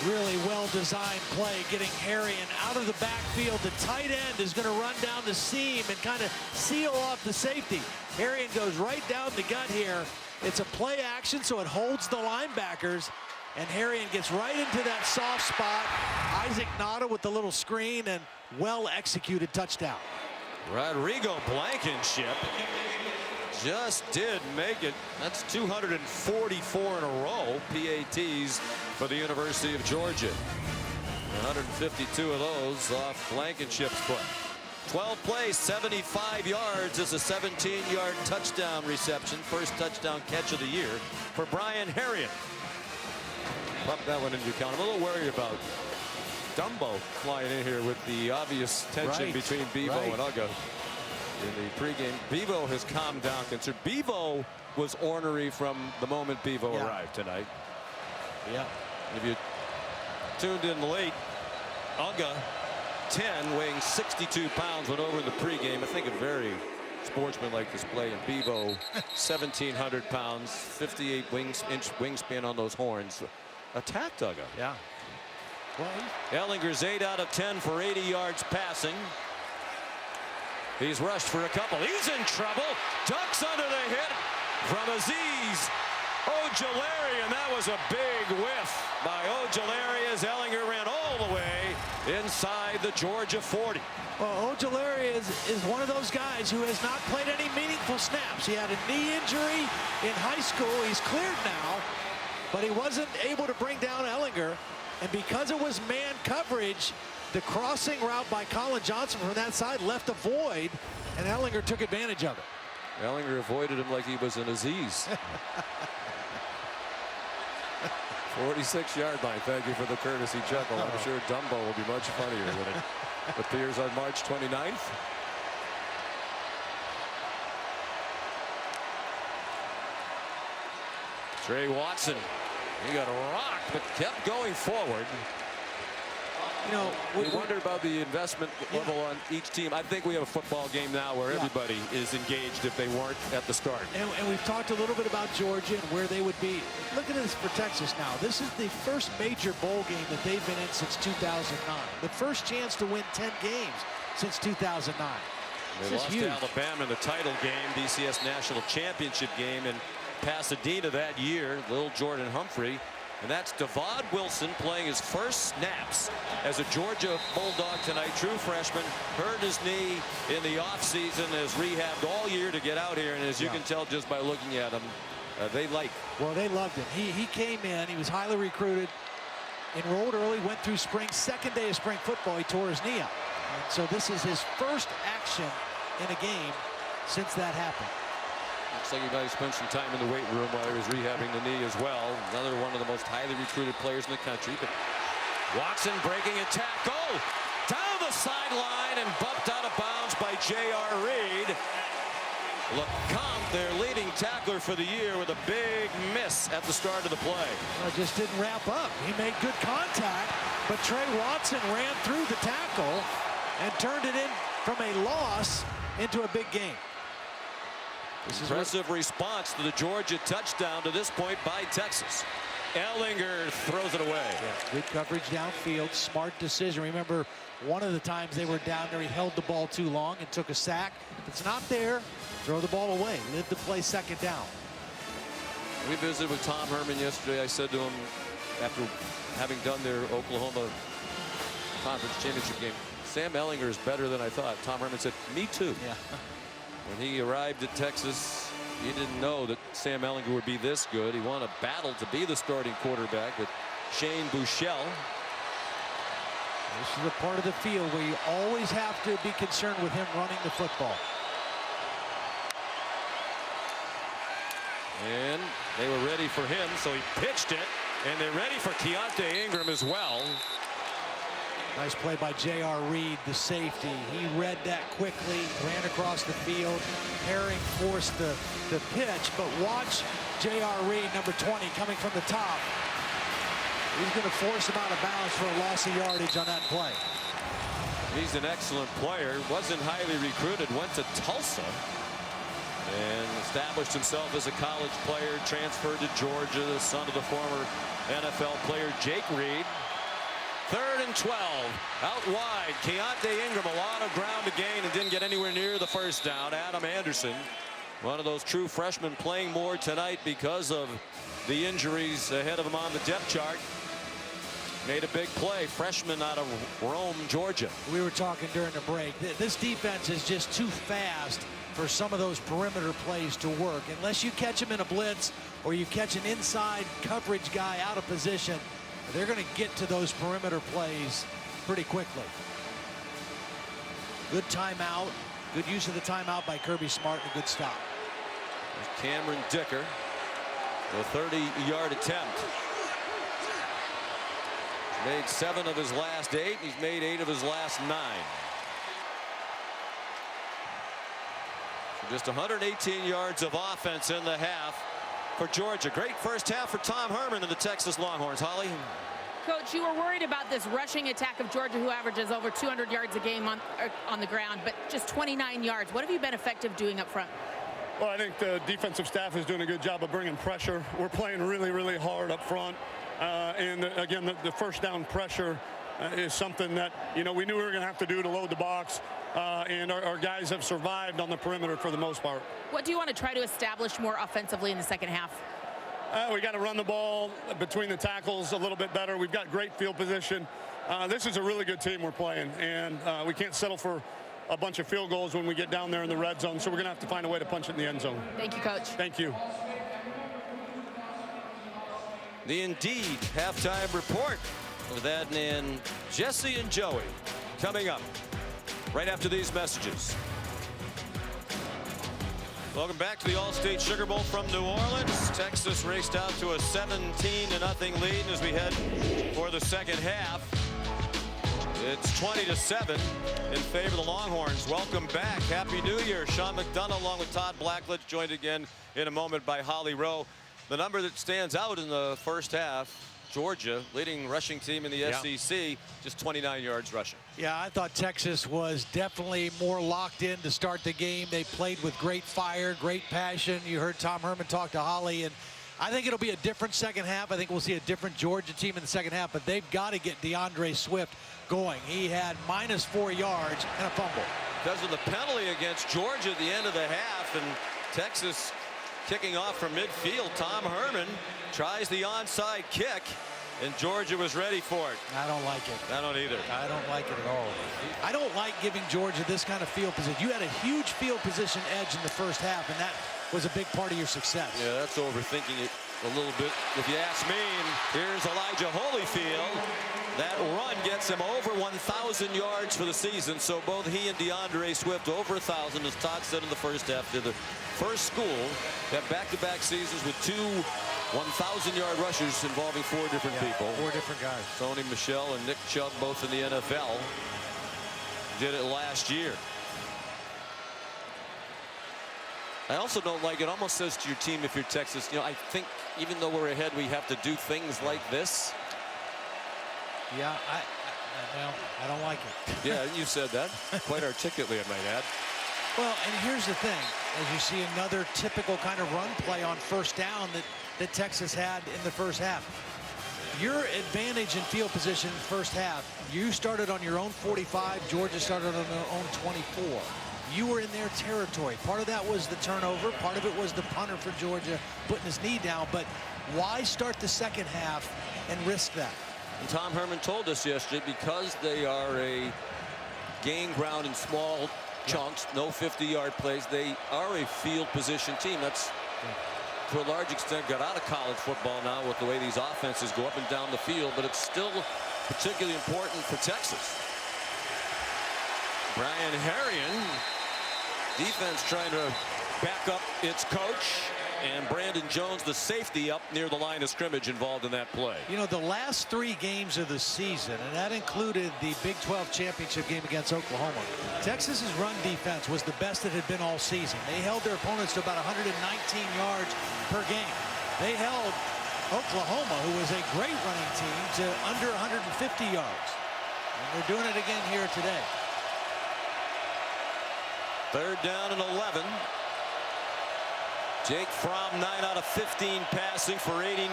Really well-designed play, getting Harrion out of the backfield. The tight end is going to run down the seam and kind of seal off the safety. Harrion goes right down the gut here. It's a play action, so it holds the linebackers, and Harrion gets right into that soft spot. Isaac Nada with the little screen, and well-executed touchdown. Rodrigo Blankenship just did make it. That's 244 in a row PATs for the University of Georgia. 152 of those off Blankenship's foot. 12 plays, 75 yards is a 17-yard touchdown reception. First touchdown catch of the year for Brian Herrien. Pump that one into account. I'm a little worried about Dumbo flying in here with the obvious tension between Bevo and Uga in the pregame. Bevo has calmed down. Bevo was ornery from the moment Bevo arrived tonight. Yeah. If you tuned in late, Uga, 10, weighing 62 pounds, went over in the pregame. I think a very sportsmanlike display. And Bevo, 1,700 pounds, 58-inch wingspan on those horns. Attacked Uga. Yeah. Well, Ehlinger's 8 out of 10 for 80 yards passing. He's rushed for a couple. He's in trouble. Ducks under the hit from Aziz Ojulari, and that was a big whiff by Ojulari as Ehlinger ran all the way inside the Georgia 40. well, Ojulari is one of those guys who has not played any meaningful snaps. He had a knee injury in high school. He's cleared now, but he wasn't able to bring down Ehlinger. And because it was man coverage, the crossing route by Colin Johnson from that side left a void, and Ehlinger took advantage of it. Ehlinger avoided him like he was an Aziz. 46-yard line. Thank you for the courtesy chuckle. I'm sure Dumbo will be much funnier when it appears on March 29th. Trey Watson, he got rocked but kept going forward. You know, we wondered about the investment level on each team. I think we have a football game now where everybody is engaged if they weren't at the start. And we've talked a little bit about Georgia and where they would be. Look at this for Texas now. This is the first major bowl game that they've been in since 2009. The first chance to win 10 games since 2009. They lost to Alabama in the title game, BCS National Championship game in Pasadena that year. Little Jordan Humphrey. And that's Devon Wilson playing his first snaps as a Georgia Bulldog tonight. True freshman, hurt his knee in the offseason, has rehabbed all year to get out here. And as you can tell just by looking at him, they loved him. He came in, he was highly recruited, enrolled early, went through spring. Second day of spring football, he tore his knee out. And so this is his first action in a game since that happened. Looks like he might have spent some time in the weight room while he was rehabbing the knee as well. Another one of the most highly recruited players in the country. But Watson breaking a tackle down the sideline and bumped out of bounds by J.R. Reed. LeCompte, their leading tackler for the year, with a big miss at the start of the play. Well, just didn't wrap up. He made good contact, but Trey Watson ran through the tackle and turned it in from a loss into a big game. Impressive response to the Georgia touchdown to this point by Texas. Ehlinger throws it away. Yeah, good coverage downfield, smart decision. Remember, one of the times they were down there, he held the ball too long and took a sack. If it's not there, throw the ball away. Live to play second down. We visited with Tom Herman yesterday. I said to him, after having done their Oklahoma Conference Championship game, Sam Ehlinger is better than I thought. Tom Herman said, me too. Yeah. When he arrived at Texas, he didn't know that Sam Ehlinger would be this good. He won a battle to be the starting quarterback with Shane Buechele. This is a part of the field where you always have to be concerned with him running the football. And they were ready for him, so he pitched it, and they're ready for Keontae Ingram as well. Nice play by J.R. Reed, the safety. He read that quickly, ran across the field. Herring forced the pitch, but watch J.R. Reed, number 20, coming from the top. He's going to force him out of bounds for a loss of yardage on that play. He's an excellent player. Wasn't highly recruited. Went to Tulsa and established himself as a college player. Transferred to Georgia, the son of the former NFL player Jake Reed. 3rd and 12. Out wide. Keontae Ingram, a lot of ground to gain and didn't get anywhere near the first down. Adam Anderson, one of those true freshmen, playing more tonight because of the injuries ahead of him on the depth chart. Made a big play. Freshman out of Rome, Georgia. We were talking during the break. This defense is just too fast for some of those perimeter plays to work. Unless you catch him in a blitz or you catch an inside coverage guy out of position, they're going to get to those perimeter plays pretty quickly. Good timeout. Good use of the timeout by Kirby Smart. And a good stop. There's Cameron Dicker. The 30-yard attempt. He's made 7 of his last 8. He's made 8 of his last 9. So just 118 yards of offense in the half for Georgia. Great first half for Tom Herman and the Texas Longhorns. Holly? Coach, you were worried about this rushing attack of Georgia, who averages over 200 yards a game on the ground, but just 29 yards. What have you been effective doing up front? Well, I think the defensive staff is doing a good job of bringing pressure. We're playing really, really hard up front. And again, the first down pressure is something that, we knew we were going to have to do to load the box. And our guys have survived on the perimeter for the most part. What do you want to try to establish more offensively in the second half? We got to run the ball between the tackles a little bit better. We've got great field position. This is a really good team we're playing, and we can't settle for a bunch of field goals when we get down there in the red zone, so we're going to have to find a way to punch it in the end zone. Thank you, Coach. Thank you. The Indeed halftime report with Adnan and Jesse and Joey coming up right after these messages. Welcome back to the All-State Sugar Bowl from New Orleans. Texas raced out to a 17-0 lead as we head for the second half. It's 20-7 in favor of the Longhorns. Welcome back. Happy New Year. Sean McDonough along with Todd Blackledge, joined again in a moment by Holly Rowe. The number that stands out in the first half, Georgia, leading rushing team in the SEC, just 29 yards rushing. Yeah, I thought Texas was definitely more locked in to start the game. They played with great fire, great passion. You heard Tom Herman talk to Holly, and I think it'll be a different second half. I think we'll see a different Georgia team in the second half, but they've got to get DeAndre Swift going. He had -4 yards and a fumble. Because of the penalty against Georgia at the end of the half, and Texas kicking off from midfield. Tom Herman tries the onside kick, and Georgia was ready for it. I don't like it. I don't either. I don't like it at all. I don't like giving Georgia this kind of field position. You had a huge field position edge in the first half, and that was a big part of your success. Yeah, that's overthinking it a little bit, if you ask me. And here's Elijah Holyfield. That run gets him over 1,000 yards for the season. So both he and DeAndre Swift over 1,000, as Todd said in the first half. They're the first school that back-to-back seasons with 2 1,000-yard rushers involving 4 different people. 4 different guys. Tony Michel and Nick Chubb, both in the NFL, did it last year. I also don't like it. Almost says to your team, if you're Texas, I think even though we're ahead, we have to do things like this. Yeah, well, I don't like it. Yeah, you said that quite articulately, I might add. Well, and here's the thing. As you see another typical kind of run play on first down that Texas had in the first half. Your advantage in field position in the first half, you started on your own 45. Georgia started on their own 24. You were in their territory. Part of that was the turnover. Part of it was the punter for Georgia putting his knee down. But why start the second half and risk that? And Tom Herman told us yesterday, because they are a gain ground in small chunks, no 50-yard plays, they are a field position team. That's, to a large extent, got out of college football now with the way these offenses go up and down the field, but it's still particularly important for Texas. Brian Herrien, defense trying to back up its coach, and Brandon Jones, the safety, up near the line of scrimmage, involved in that play. The last 3 games of the season, and that included the Big 12 championship game against Oklahoma, Texas's run defense was the best it had been all season. They held their opponents to about 119 yards per game. They held Oklahoma, who was a great running team, to under 150 yards. And they're doing it again here today. 3rd down and 11. Jake Fromm, 9 out of 15 passing for 89.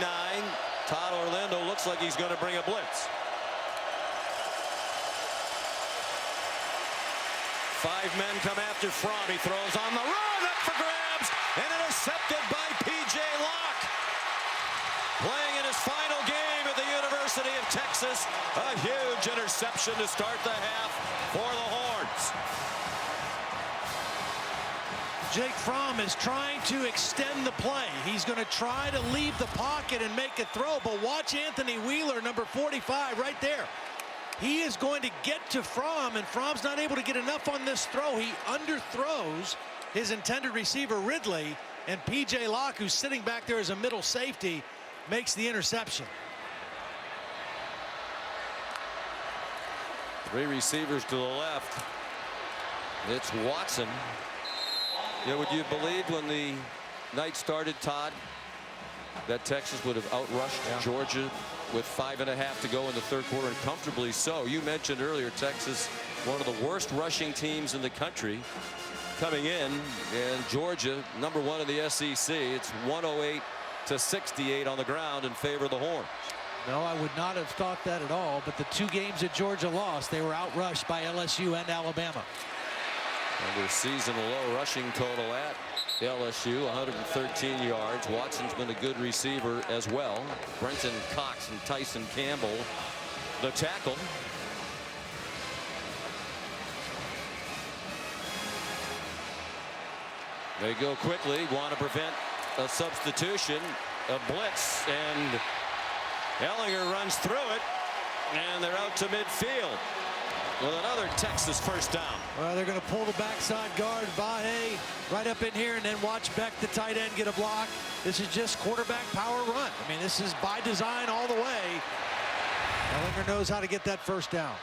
Todd Orlando looks like he's going to bring a blitz. 5 men come after Fromm. He throws on the run, up for grabs, and intercepted by P.J. Locke. Playing in his final game at the University of Texas. A huge interception to start the half for the Horns. Jake Fromm is trying to extend the play. He's going to try to leave the pocket and make a throw, but watch Anthony Wheeler, number 45, right there. He is going to get to Fromm, and Fromm's not able to get enough on this throw. He underthrows his intended receiver, Ridley, and P.J. Locke, who's sitting back there as a middle safety, makes the interception. 3 receivers to the left. It's Watson. Yeah, would you believe when the night started, Todd, that Texas would have outrushed Georgia with 5.5 to go in the third quarter, and comfortably so? You mentioned earlier Texas, one of the worst rushing teams in the country coming in, and Georgia #1 in the SEC. It's 108-68 on the ground in favor of the Horns. No, I would not have thought that at all, but the 2 games that Georgia lost, they were outrushed by LSU and Alabama. And their season low rushing total at LSU, 113 yards. Watson's been a good receiver as well. Brenton Cox and Tyson Campbell, the tackle. They go quickly, want to prevent a substitution, a blitz, and Ehlinger runs through it, and they're out to midfield with another Texas first down. Well, they're going to pull the backside guard, Vahe, right up in here, and then watch Beck, the tight end, get a block. This is just quarterback power run. I mean, this is by design all the way. Ehlinger knows how to get that first down.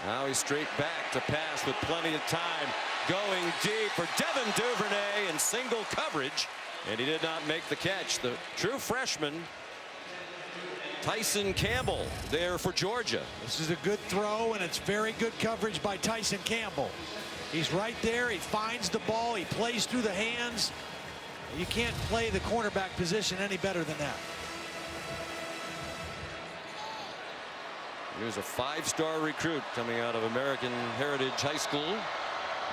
Now he's straight back to pass with plenty of time. Going deep for Devin Duvernay in single coverage, and he did not make the catch. The true freshman, Tyson Campbell, there for Georgia. This is a good throw, and it's very good coverage by Tyson Campbell. He's right there. He finds the ball. He plays through the hands. You can't play the cornerback position any better than that. Here's a 5-star recruit coming out of American Heritage High School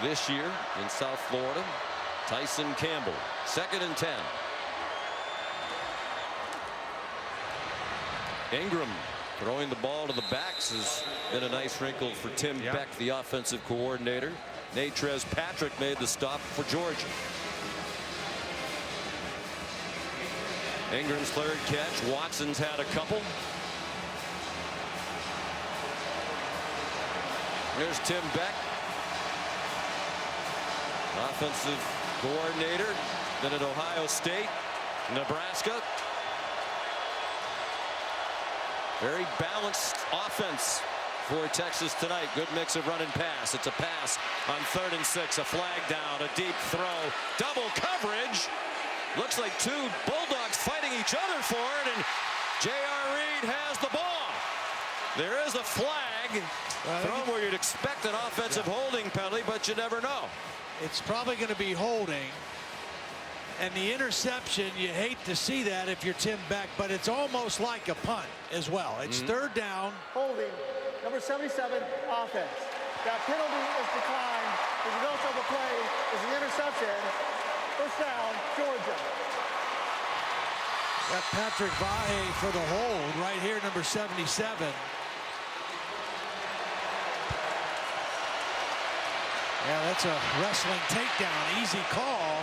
this year in South Florida, Tyson Campbell. 2nd and 10. Ingram throwing the ball to the backs has been a nice wrinkle for Tim Beck, the offensive coordinator. Natrez Patrick made the stop for Georgia. Ingram's 3rd catch. Watson's had a couple. There's Tim Beck, offensive coordinator, then at Ohio State, Nebraska. Very balanced offense for Texas tonight. Good mix of run and pass. It's a pass on 3rd and 6. A flag down, a deep throw, double coverage. Looks like 2 Bulldogs fighting each other for it, and J.R. Reed has the ball. There is a flag thrown where you'd expect an offensive holding penalty, but you never know. It's probably going to be holding. And the interception, you hate to see that if you're Tim Beck, but it's almost like a punt as well. It's 3rd down. Holding, number 77, offense. That penalty is declined. The result of the play is the interception. First down, Georgia. Got Patrick Vahe for the hold right here, number 77. Yeah, that's a wrestling takedown. Easy call.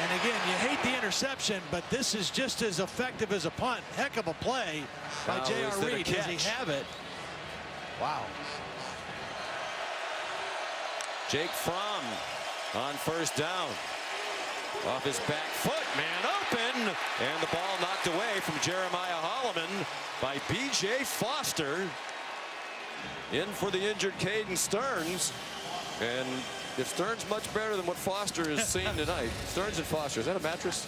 And again, you hate the interception, but this is just as effective as a punt. Heck of a play by J.R. Reed. Does he have it? Wow. Jake Fromm on 1st down. Off his back foot, man open, and the ball knocked away from Jeremiah Holloman by B.J. Foster. In for the injured Caden Stearns. And if Stearns much better than what Foster has seen tonight. Stearns and Foster, is that a mattress?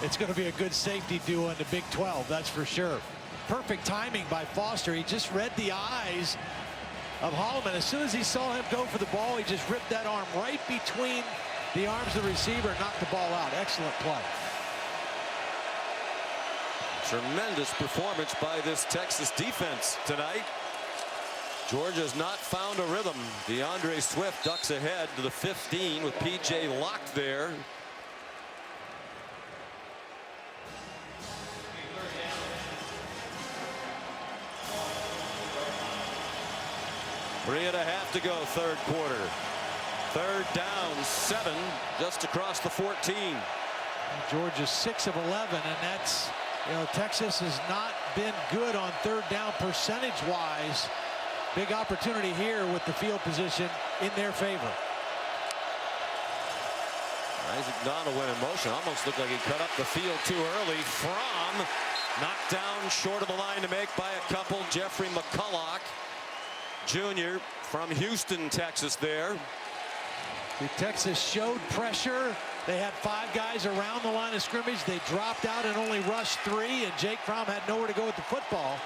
It's going to be a good safety duo in the Big 12, that's for sure. Perfect timing by Foster. He just read the eyes of Holloman. As soon as he saw him go for the ball, he just ripped that arm right between the arms of the receiver and knocked the ball out. Excellent play. Tremendous performance by this Texas defense tonight. Georgia's not found a rhythm. DeAndre Swift ducks ahead to the 15 with P.J. Locke there. Three and a half to go, 3rd quarter. 3rd down, 7, just across the 14. Georgia's 6 of 11, and that's, you know, Texas has not been good on third down percentage-wise. Big opportunity here with the field position in their favor. Isaac Donald went in motion. Almost looked like he cut up the field too early. Fromm knocked down short of the line to make by a couple. Jeffrey McCulloch, Jr. from Houston, Texas there. Texas showed pressure. They had 5 guys around the line of scrimmage. They dropped out and only rushed 3, and Jake Fromm had nowhere to go with the football.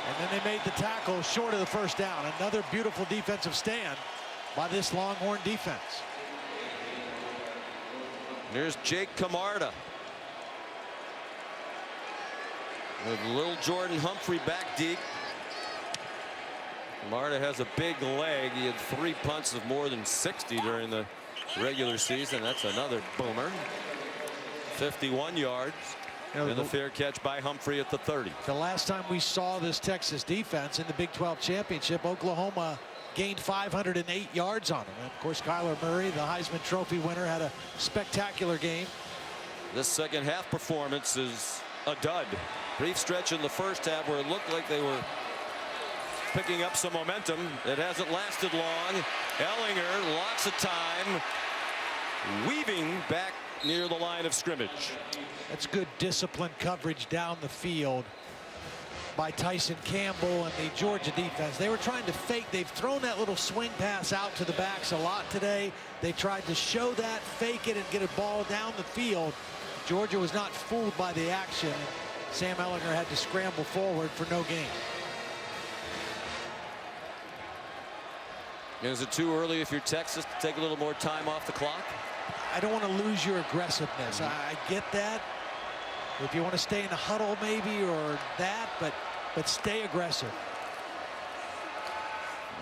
And then they made the tackle short of the first down. Another beautiful defensive stand by this Longhorn defense. Here's Jake Camarda with little Jordan Humphrey back deep. Camarda has a big leg. He had 3 punts of more than 60 during the regular season. That's another boomer. 51 yards. And the fair catch by Humphrey at the 30. The last time we saw this Texas defense in the Big 12 championship, Oklahoma gained 508 yards on them. And of course, Kyler Murray, the Heisman Trophy winner, had a spectacular game. This second half performance is a dud. Brief stretch in the first half where it looked like they were picking up some momentum. It hasn't lasted long. Ehlinger, lots of time, weaving back near the line of scrimmage. That's good disciplined coverage down the field by Tyson Campbell and the Georgia defense. They were trying to fake. They've thrown that little swing pass out to the backs a lot today. They tried to show that, fake it, and get a ball down the field. Georgia was not fooled by the action. Sam Ehlinger had to scramble forward for no gain. Is it too early if you're Texas to take a little more time off the clock? I don't want to lose your aggressiveness. I get that. If you want to stay in the huddle maybe or that, but stay aggressive.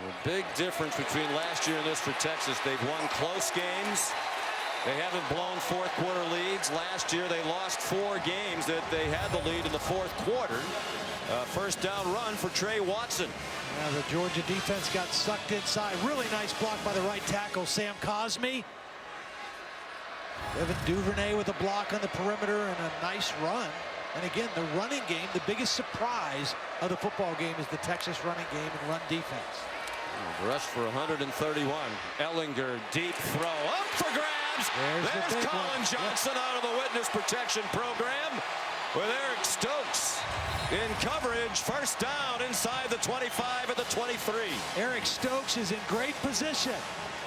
A big difference between last year and this for Texas. They've won close games. They haven't blown fourth quarter leads. Last year they lost 4 games that they had the lead in the fourth quarter. First down run for Trey Watson. Now the Georgia defense got sucked inside. Really nice block by the right tackle, Sam Cosmi. Evan Duvernay with a block on the perimeter and a nice run. And again, the running game, the biggest surprise of the football game is the Texas running game and run defense. Rush for 131. Ehlinger, deep throw up for grabs. There's Colin Johnson out of the witness protection program with Eric Stokes in coverage. First down inside the 25 at the 23. Eric Stokes is in great position.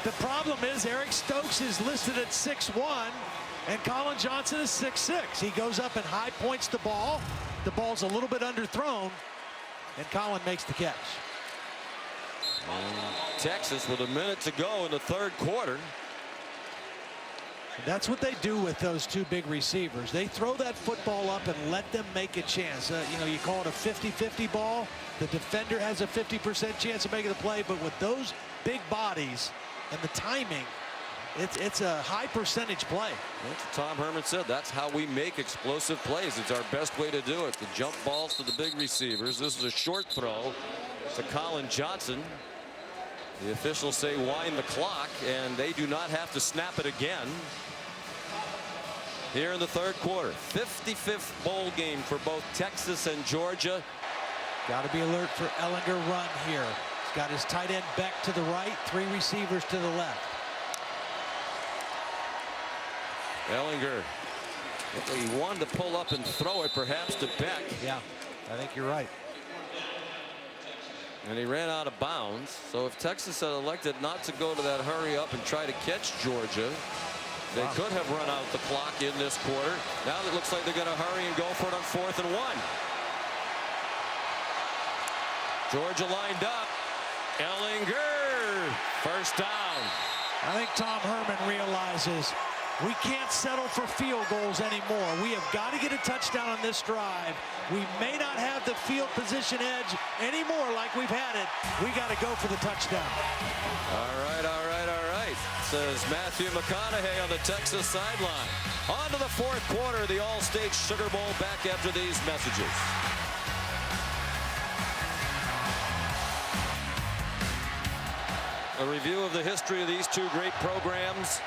The problem is Eric Stokes is listed at 6'1", and Colin Johnson is 6'6". He goes up and high points the ball. The ball's a little bit underthrown, and Colin makes the catch. Texas with a minute to go in the third quarter. That's what they do with those 2 big receivers. They throw that football up and let them make a chance. You know, you call it a 50-50 ball. The defender has a 50% chance of making the play, but with those big bodies and the timing, it's a high percentage play. That's what Tom Herman said. That's how we make explosive plays. It's our best way to do it. The jump balls to the big receivers. This is a short throw to Colin Johnson. The officials say wind the clock, and they do not have to snap it again. Here in the third quarter, 55th bowl game for both Texas and Georgia. Got to be alert for Ehlinger run here. He's got his tight end Beck to the right, 3 receivers to the left. Ehlinger, he wanted to pull up and throw it perhaps to Beck. Yeah, I think you're right. And he ran out of bounds. So if Texas had elected not to go to that hurry up and try to catch Georgia, they could have run out the clock in this quarter. Now it looks like they're going to hurry and go for it on 4th and 1. Georgia lined up. Ehlinger, first down. I think Tom Herman realizes we can't settle for field goals anymore. We have got to get a touchdown on this drive. We may not have the field position edge anymore like we've had it. We got to go for the touchdown. All right, all right, all right, says Matthew McConaughey on the Texas sideline. On to the fourth quarter, the All-State Sugar Bowl back after these messages. A review of the history of these 2 great programs.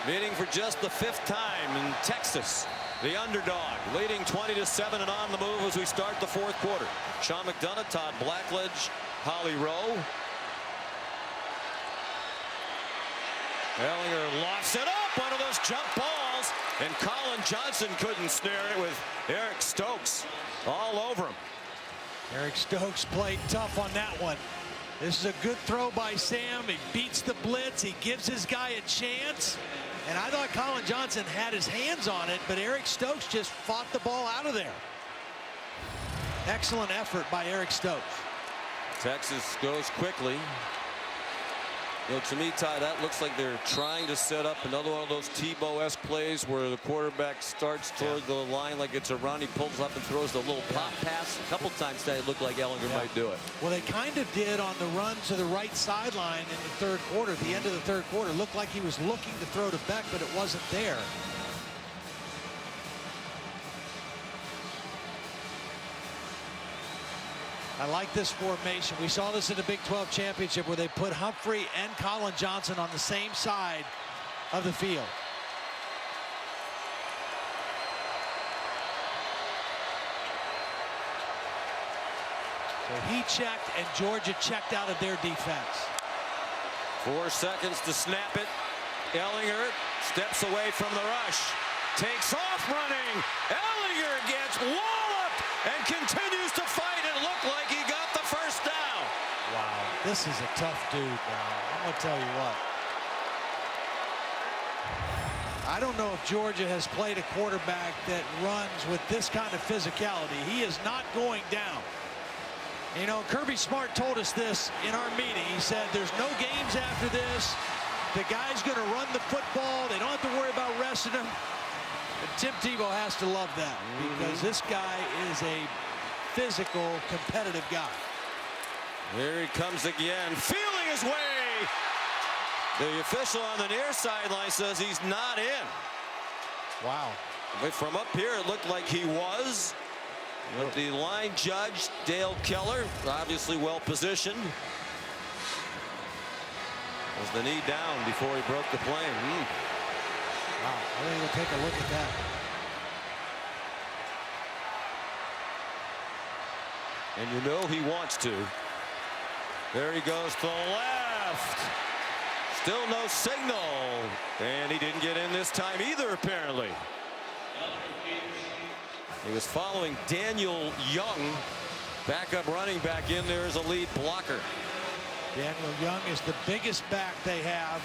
Meeting for just the 5th time in Texas. the underdog, leading 20-7 and on the move as we start the fourth quarter. Sean McDonough, Todd Blackledge, Holly Rowe. Ehlinger lofts it up, one of those jump balls, and Colin Johnson couldn't snare it with Eric Stokes all over him. Eric Stokes played tough on that one. This is a good throw by Sam. He beats the blitz. He gives his guy a chance. And I thought Colin Johnson had his hands on it, but Eric Stokes just fought the ball out of there. Excellent effort by Eric Stokes. Texas goes quickly. You know, to me, Ty, that looks like they're trying to set up another one of those Tebow-esque plays where the quarterback starts toward the line like it's a run. He pulls up and throws the little pop pass. A couple times today it looked like Ehlinger might do it. Well, they kind of did on the run to the right sideline in the third quarter. At the end of the third quarter, looked like he was looking to throw to Beck, but it wasn't there. I like this formation. We saw this in the Big 12 championship where they put Humphrey and Colin Johnson on the same side of the field. So he checked and Georgia checked out of their defense. 4 seconds to snap it. Ehlinger steps away from the rush. Takes off running. Ehlinger gets walloped and continues to fight. It looked like he got the first down. Wow, this is a tough dude now. I'm going to tell you what. I don't know if Georgia has played a quarterback that runs with this kind of physicality. He is not going down. You know, Kirby Smart told us this in our meeting. He said there's no games after this. The guy's going to run the football. They don't have to worry about resting him. And Tim Tebow has to love that because this guy is a physical, competitive guy. Here he comes again, feeling his way. The official on the near sideline says he's not in. Wow. But from up here, it looked like he was. But the line judge, Dale Keller, obviously well positioned. Was the knee down before he broke the plane? Wow, I think we'll take a look at that. And you know he wants to. There he goes to the left. Still no signal. And he didn't get in this time either, apparently. He was following Daniel Young. Backup running back in there as a lead blocker. Daniel Young is the biggest back they have.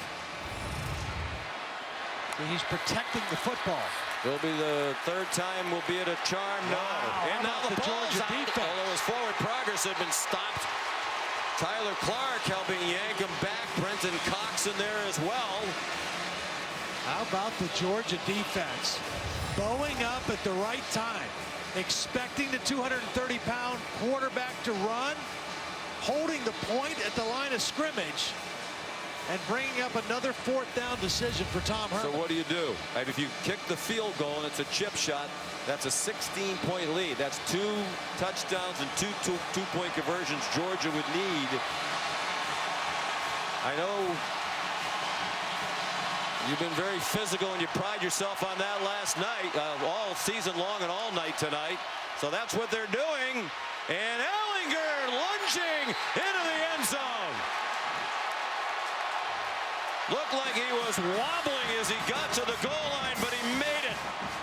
He's protecting the football. Will be the third time we'll be at a charm. No. Wow, And now the Georgia ball's out. defense. Although his forward progress had been stopped. Tyler Clark helping yank him back. Brenton Cox in there as well. How about the Georgia defense? Bowing up at the right time. Expecting the 230-pound quarterback to run. Holding the point at the line of scrimmage. And bringing up another fourth down decision for Tom Herman. So what do you do? If you kick the field goal and it's a chip shot, that's a 16-point lead. That's 2 touchdowns and two-point conversions Georgia would need. I know you've been very physical and you pride yourself on that last night, all season long and all night tonight. So that's what they're doing. And Ehlinger lunging into the end zone. Looked like he was wobbling as he got to the goal line, but he made it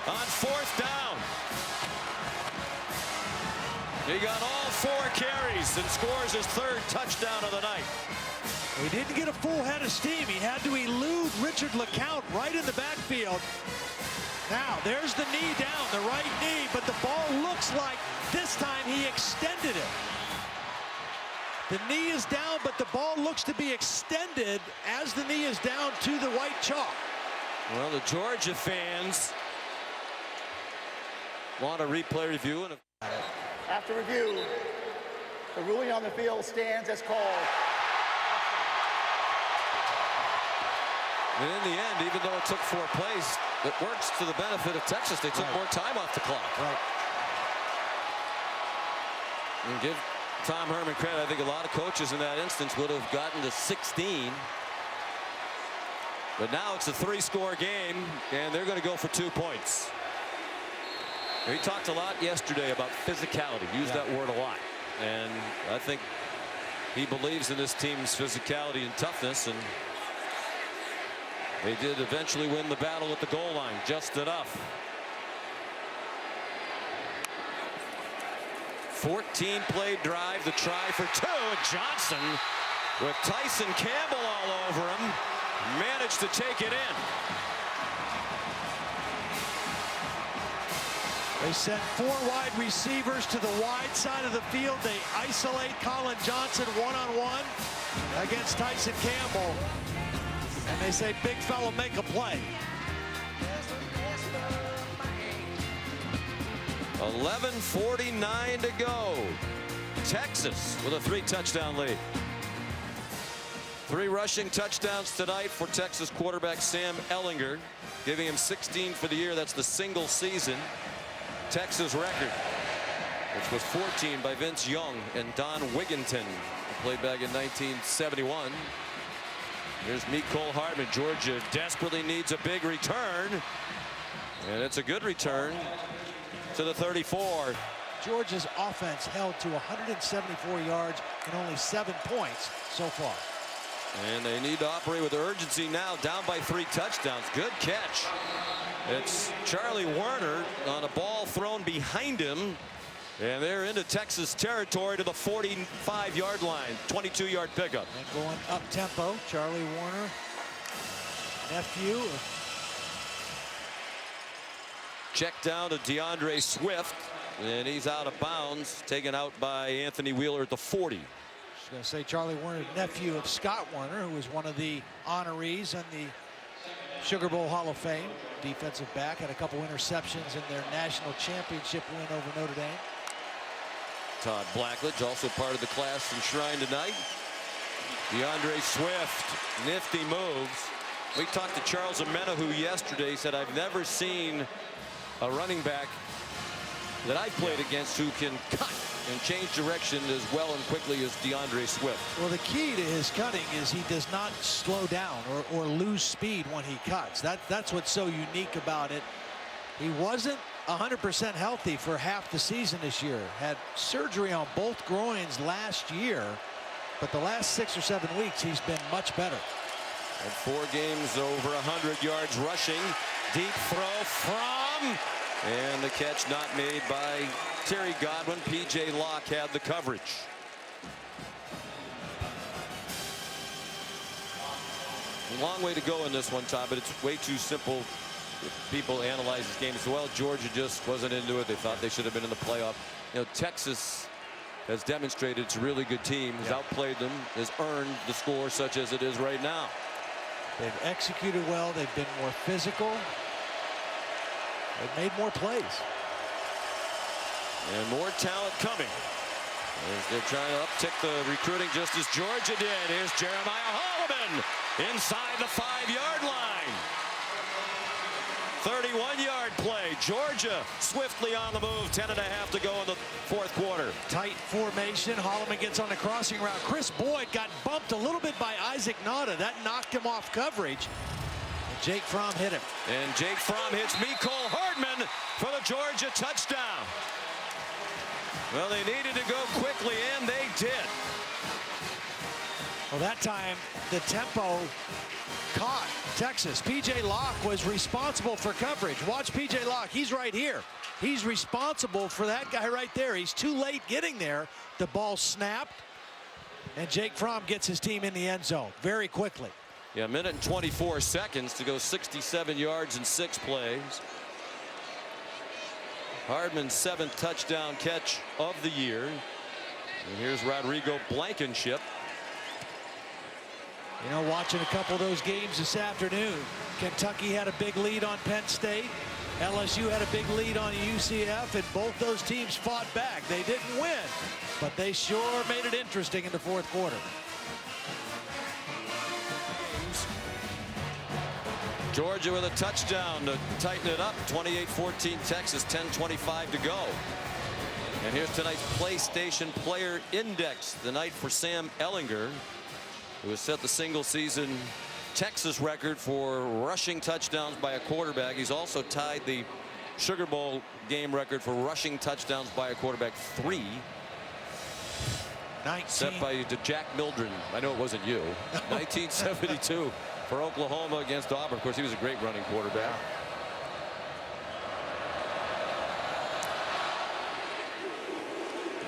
on 4th down. He got all 4 carries and scores his 3rd touchdown of the night. He didn't get a full head of steam. He had to elude Richard LeCount right in the backfield. Now, there's the knee down, the right knee, but the ball looks like this time he extended it. The knee is down, but the ball looks to be extended as the knee is down to the white chalk. Well, the Georgia fans want a replay review. After review, the ruling on the field stands as called. And in the end, even though it took 4 plays, it works to the benefit of Texas. They took more time off the clock. Right. And give Tom Herman credit. I think a lot of coaches in that instance would have gotten to 16. But now it's a 3-score game, and they're going to go for 2 points. He talked a lot yesterday about physicality. Used that word a lot. And I think he believes in this team's physicality and toughness. And they did eventually win the battle at the goal line. Just enough. 14-play drive. The try for two. And Johnson, with Tyson Campbell all over him, managed to take it in. They sent 4 wide receivers to the wide side of the field. They isolate Colin Johnson one-on-one against Tyson Campbell. And they say, big fella, make a play. 11:49 to go. Texas with a 3-touchdown lead. 3 rushing touchdowns tonight for Texas quarterback Sam Ehlinger, giving him 16 for the year. That's the single season Texas record, which was 14 by Vince Young and Don Wigginton, who played back in 1971. Here's Mecole Hardman. Georgia desperately needs a big return, and it's a good return to the 34. Georgia's offense held to 174 yards and only 7 points so far. And they need to operate with urgency now, down by 3 touchdowns. Good catch. It's Charlie Werner on a ball thrown behind him. And they're into Texas territory to the 45-yard line. 22-yard pickup. And going up tempo, Charlie Werner, nephew. Check down to DeAndre Swift. And he's out of bounds, taken out by Anthony Wheeler at the 40. I was going to say Charlie Werner, nephew of Scott Werner, who was one of the honorees in the Sugar Bowl Hall of Fame. Defensive back, had a couple interceptions in their national championship win over Notre Dame. Todd Blackledge, also part of the class enshrined tonight. DeAndre Swift, nifty moves. We talked to Charles Amena, who yesterday said, I've never seen a running back that I played against who can cut and change direction as well and quickly as DeAndre Swift. Well, the key to his cutting is he does not slow down or lose speed when he cuts. That's what's so unique about it. He wasn't 100% healthy for half the season this year. Had surgery on both groins last year, but the last 6 or 7 weeks he's been much better. And 4 games over 100 yards rushing. Deep throw from, and the catch not made by Terry Godwin. P.J. Locke had the coverage. A long way to go in this one, Todd, but it's way too simple. People analyze this game as well. Georgia just wasn't into it. They thought they should have been in the playoff. You know, Texas has demonstrated it's a really good team, has outplayed them, has earned the score such as it is right now. They've executed well. They've been more physical. They've made more plays. And more talent coming. As they're trying to uptick the recruiting just as Georgia did. Here's Jeremiah Holloman inside the 5-yard line. 31-yard play. Georgia swiftly on the move. 10.5 to go in the 4th quarter. Tight formation. Holloman gets on the crossing route. Chris Boyd got bumped a little bit by Isaac Nauta. That knocked him off coverage. And Jake Fromm hit him. And Jake Fromm hits Mecole Hardman for the Georgia touchdown. Well, they needed to go quickly, and they did. Well, that time the tempo caught Texas. P.J. Locke was responsible for coverage. Watch P.J. Locke. He's right here. He's responsible for that guy right there. He's too late getting there. The ball snapped, and Jake Fromm gets his team in the end zone very quickly. Yeah, 1 minute and 24 seconds to go 67 yards in 6 plays. Hardman's 7th touchdown catch of the year. And here's Rodrigo Blankenship. You know, watching a couple of those games this afternoon, Kentucky had a big lead on Penn State. LSU had a big lead on UCF, and both those teams fought back. They didn't win, but they sure made it interesting in the 4th quarter. Georgia with a touchdown to tighten it up. 28-14 Texas, 10:25 to go. And here's tonight's PlayStation Player Index. The night for Sam Ehlinger, who has set the single season Texas record for rushing touchdowns by a quarterback. He's also tied the Sugar Bowl game record for rushing touchdowns by a quarterback, 3. 19. Set by Jack Mildren. I know it wasn't you. 1972 for Oklahoma against Auburn. Of course, he was a great running quarterback.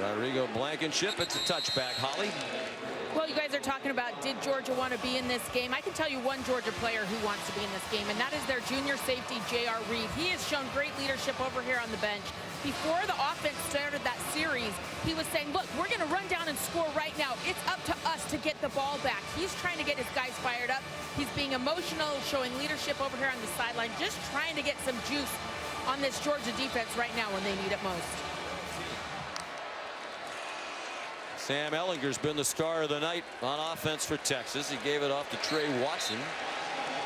Rodrigo Blankenship. It's a touchback. Holly. Well, you guys are talking about, did Georgia want to be in this game? I can tell you one Georgia player who wants to be in this game, and that is their junior safety, J.R. Reed. He has shown great leadership over here on the bench. Before the offense started that series, he was saying, look, we're going to run down and score right now. It's up to us to get the ball back. He's trying to get his guys fired up. He's being emotional, showing leadership over here on the sideline, just trying to get some juice on this Georgia defense right now when they need it most. Sam Ehlinger's been the star of the night on offense for Texas. He gave it off to Trey Watson,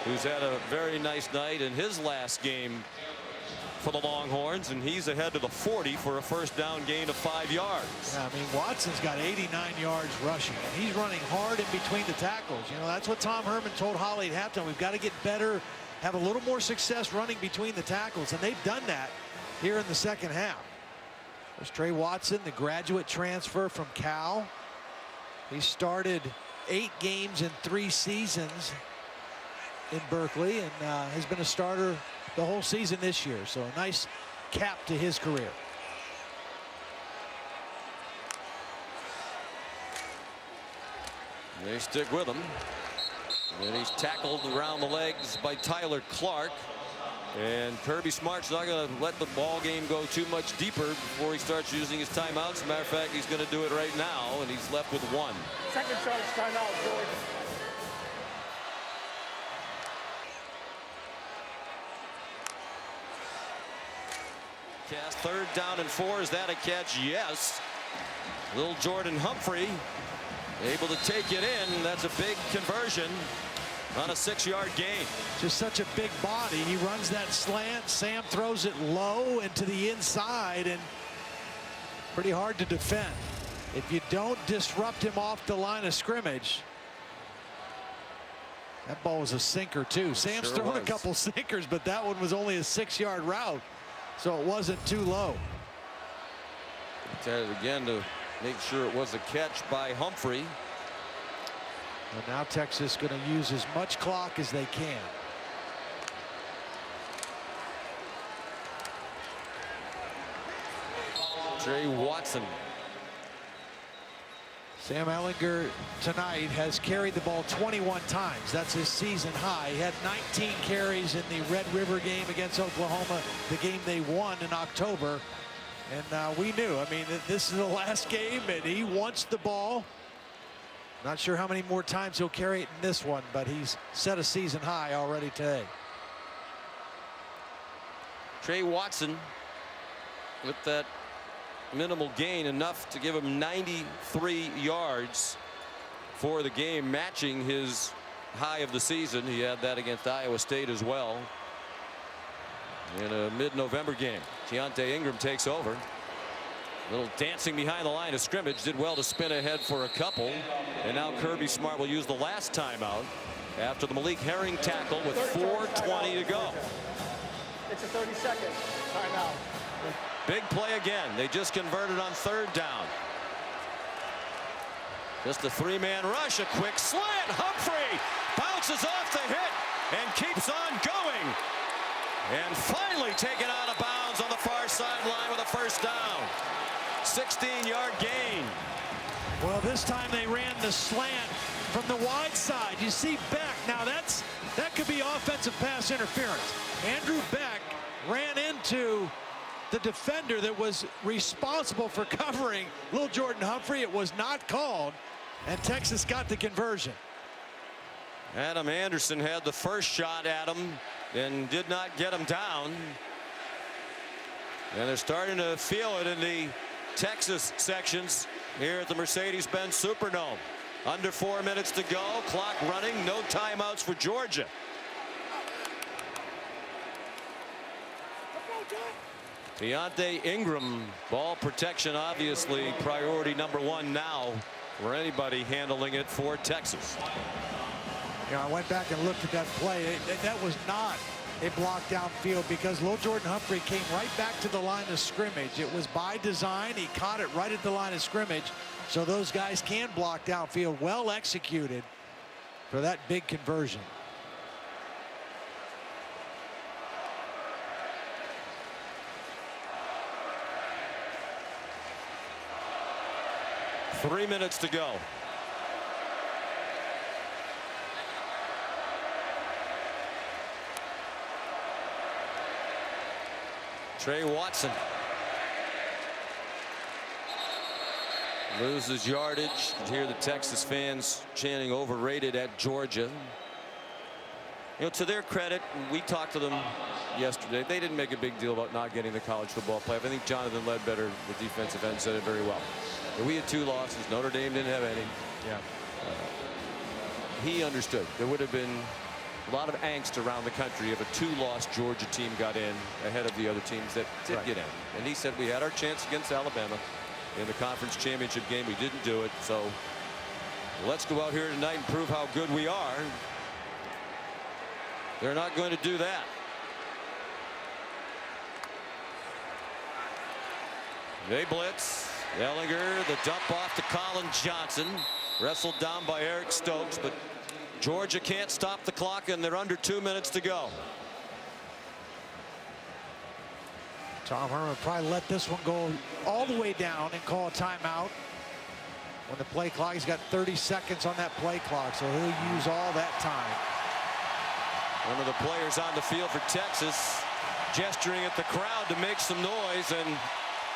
who's had a very nice night in his last game for the Longhorns, and he's ahead to the 40 for a first down gain of 5 yards. Yeah, I mean, Watson's got 89 yards rushing, and he's running hard in between the tackles. You know, that's what Tom Herman told Holly at halftime. We've got to get better, have a little more success running between the tackles, and they've done that here in the second half. There's Trey Watson, the graduate transfer from Cal. He started 8 games in 3 seasons in Berkeley and has been a starter the whole season this year. So a nice cap to his career. They stick with him. And he's tackled around the legs by Tyler Clark. And Kirby Smart's not going to let the ball game go too much deeper before he starts using his timeouts. As a matter of fact, he's going to do it right now, and he's left with 1. Second charge timeout, Georgia. Cast 3rd down and 4. Is that a catch? Yes. Little Jordan Humphrey able to take it in. That's a big conversion on a 6-yard gain. Just such a big body. He runs that slant. Sam throws it low and to the inside, and pretty hard to defend. If you don't disrupt him off the line of scrimmage. That ball was a sinker too. Sam's sure thrown was. a couple sinkers, but that one was only a 6-yard route, so it wasn't too low. At it again to make sure it was a catch by Humphrey. And now Texas going to use as much clock as they can. Trey Watson. Sam Ehlinger tonight has carried the ball 21 times. That's his season high. He had 19 carries in the Red River game against Oklahoma, the game they won in October. And we knew, I mean, this is the last game, and he wants the ball. Not sure how many more times he'll carry it in this one, but he's set a season high already today. Trey Watson with that minimal gain, enough to give him 93 yards for the game, matching his high of the season. He had that against Iowa State as well in a mid-November game. Keontae Ingram takes over. Little dancing behind the line of scrimmage, did well to spin ahead for a couple, and now Kirby Smart will use the last timeout after the Malik Herring tackle with 4:20 to go. It's a 30-second timeout. Big play again. They just converted on 3rd down. Just a 3-man rush, a quick slant. Humphrey bounces off the hit and keeps on going, and finally taken out of bounds on the far sideline with a first down. 16-yard gain. Well, this time they ran the slant from the wide side. You see Beck. Now that could be offensive pass interference. Andrew Beck ran into the defender that was responsible for covering little Jordan Humphrey. It was not called, and Texas got the conversion. Adam Anderson had the first shot at him and did not get him down. And they're starting to feel it in the Texas sections here at the Mercedes-Benz Superdome. Under 4 minutes to go, clock running, no timeouts for Georgia. Keontae Ingram, ball protection obviously priority number 1 now for anybody handling it for Texas. You know, I went back and looked at that play. That was not They blocked downfield because Lil Jordan Humphrey came right back to the line of scrimmage. It was by design. He caught it right at the line of scrimmage, so those guys can block downfield. Well executed for that big conversion. Three minutes to go. Trey Watson loses yardage. You hear the Texas fans chanting overrated at Georgia. You know, to their credit, we talked to them yesterday. They didn't make a big deal about not getting the college football playoff. I think Jonathan Ledbetter, the defensive end, said it very well. We had 2 losses. Notre Dame didn't have any. Yeah. He understood. There would have been a lot of angst around the country if a 2-loss Georgia team got in ahead of the other teams that did get in. And he said we had our chance against Alabama in the conference championship game. We didn't do it. So let's go out here tonight and prove how good we are. They're not going to do that. They blitz. Ehlinger, the dump off to Colin Johnson. Wrestled down by Eric Stokes, but Georgia can't stop the clock, and they're under 2 minutes to go. Tom Herman would probably let this one go all the way down and call a timeout. When the play clock, he's got 30 seconds on that play clock, so he'll use all that time. One of the players on the field for Texas gesturing at the crowd to make some noise, and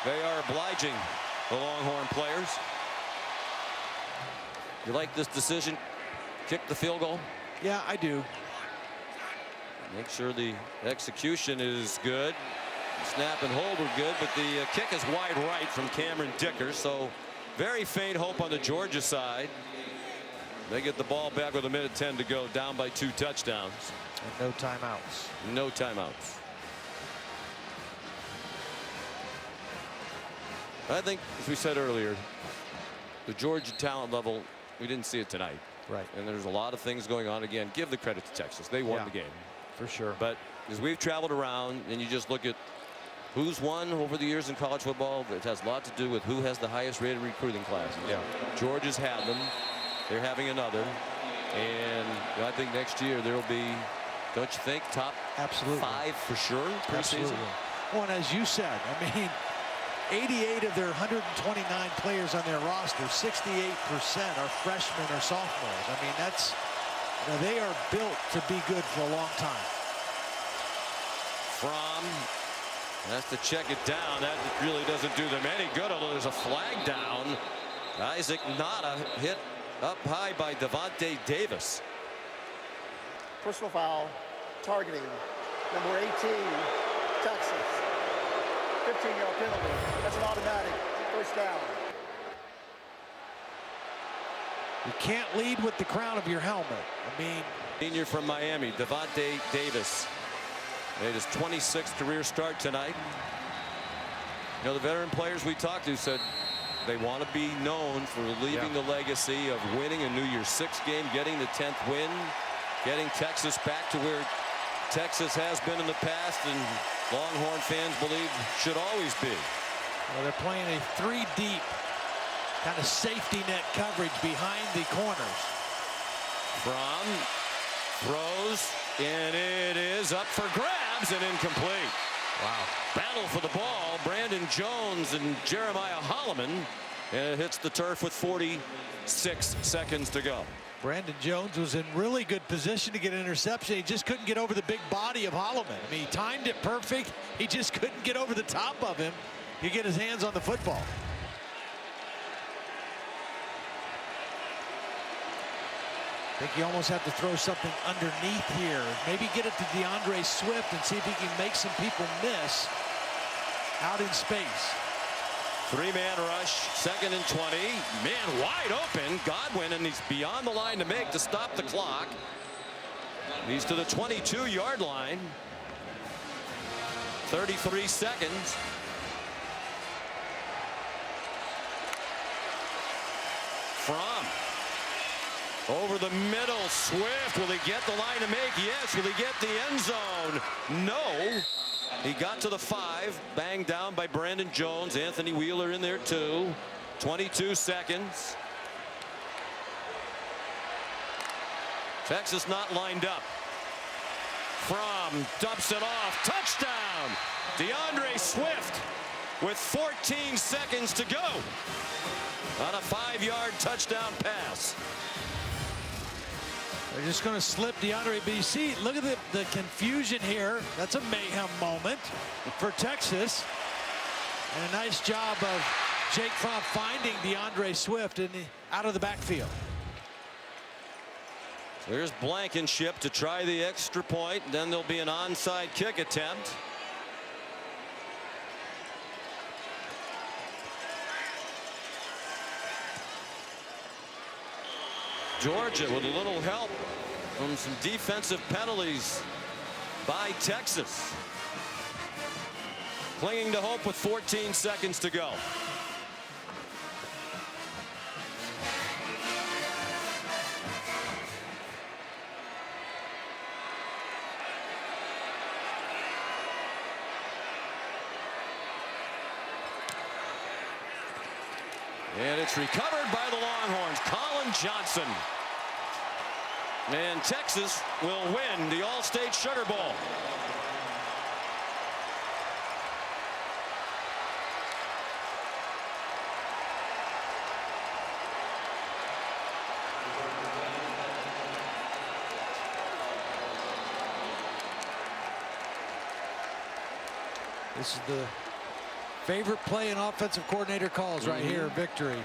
they are obliging the Longhorn players. You like this decision? Kick the field goal? Yeah, I do. Make sure the execution is good. Snap and hold were good, but the kick is wide right from Cameron Dicker, so very faint hope on the Georgia side. They get the ball back with 1:10 to go, down by 2 touchdowns. And no timeouts. No timeouts. I think, as we said earlier, the Georgia talent level, we didn't see it tonight. Right. And there's a lot of things going on. Again, give the credit to Texas. They won the game. For sure. But as we've traveled around and you just look at who's won over the years in college football, it has a lot to do with who has the highest rated recruiting class. Yeah. Georgia's had them. They're having another. And I think next year there will be, don't you think, top 5 for sure preseason? Absolutely. Well, and as you said, I mean, 88 of their 129 players on their roster, 68% are freshmen or sophomores. I mean, that's, you know, they are built to be good for a long time. Fromm has to check it down. That really doesn't do them any good, although there's a flag down. Isaac Nada hit up high by Devontae Davis. Personal foul, targeting, number 18, Texas. 15-yard penalty. That's an automatic first down. You can't lead with the crown of your helmet. I mean, Senior from Miami, Devontae Davis, made his 26th career start tonight. You know, the veteran players we talked to said they want to be known for leaving the legacy of winning a New Year's Six game, getting the 10th win, getting Texas back to where Texas has been in the past, and Longhorn fans believe should always be. Well, they're playing a 3-deep kind of safety net coverage behind the corners. Fromm throws, and it is up for grabs and incomplete. Wow. Battle for the ball. Brandon Jones and Jeremiah Holloman, and it hits the turf with 46 seconds to go. Brandon Jones was in really good position to get an interception. He just couldn't get over the big body of Holloman. I mean, he timed it perfect. He just couldn't get over the top of him to get his hands on the football. I think you almost have to throw something underneath here. Maybe get it to DeAndre Swift and see if he can make some people miss out in space. 3-man rush, 2nd and 20. Man wide open. Godwin, and he's beyond the line to make to stop the clock. He's to the 22-yard line. 33 seconds. Fromm Over the middle, Swift. Will he get the line to make? Yes. Will he get the end zone? No. He got to the 5. Banged down by Brandon Jones. Anthony Wheeler in there too. 22 seconds. Texas not lined up. Fromm dumps it off. Touchdown. DeAndre Swift with 14 seconds to go on a 5-yard touchdown pass. They're just going to slip DeAndre BC. Look at the confusion here. That's a mayhem moment for Texas. And a nice job of Jake Fromm finding DeAndre Swift out of the backfield. There's Blankenship to try the extra point. Then there'll be an onside kick attempt. Georgia with a little help from some defensive penalties by Texas. Clinging to hope with 14 seconds to go. And it's recovered by the Longhorns. Colin Johnson. And Texas will win the All-State Sugar Bowl. This is the favorite play an offensive coordinator calls right here, victory.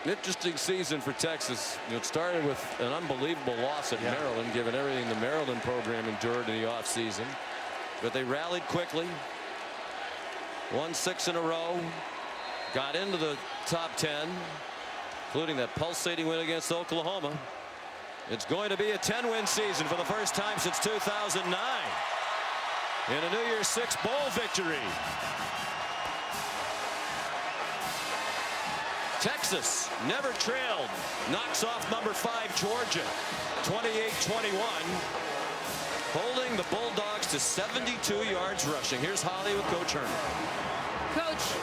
Interesting season for Texas. It started with an unbelievable loss at Maryland, given everything the Maryland program endured in the offseason. But they rallied quickly. Won 6 in a row. Got into the top 10, including that pulsating win against Oklahoma. It's going to be a 10-win season for the first time since 2009. In a New Year's 6 bowl victory. Texas never trailed. Knocks off number 5 Georgia. 28-21. Holding the Bulldogs to 72 yards rushing. Here's Holly with Coach Herman. Coach,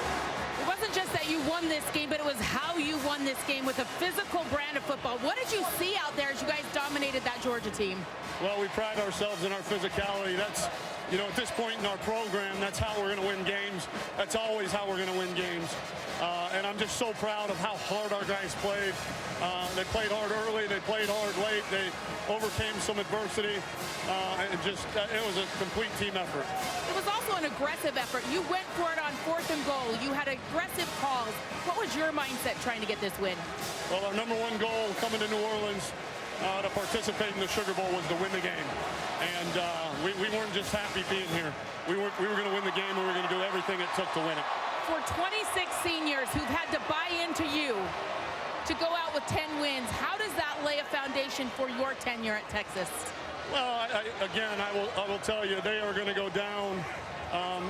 it wasn't just that you won this game, but it was how you won this game with a physical brand of football. What did you see out there as you guys dominated that Georgia team? Well, we pride ourselves in our physicality. That's, you know, at this point in our program, that's how we're going to win games. That's always how we're going to win games. And I'm just so proud of how hard our guys played. They played hard early. They played hard late. They overcame some adversity. It was a complete team effort. It was also an aggressive effort. You went for it on 4th and goal. You had aggressive calls. What was your mindset trying to get this win? Well, our #1 goal coming to New Orleans to participate in the Sugar Bowl was to win the game. And we weren't just happy being here. We were going to win the game, and we were going to do everything it took to win it. For 26 seniors who've had to buy into you to go out with 10 wins, how does that lay a foundation for your tenure at Texas? Well, I will tell you, they are going to go down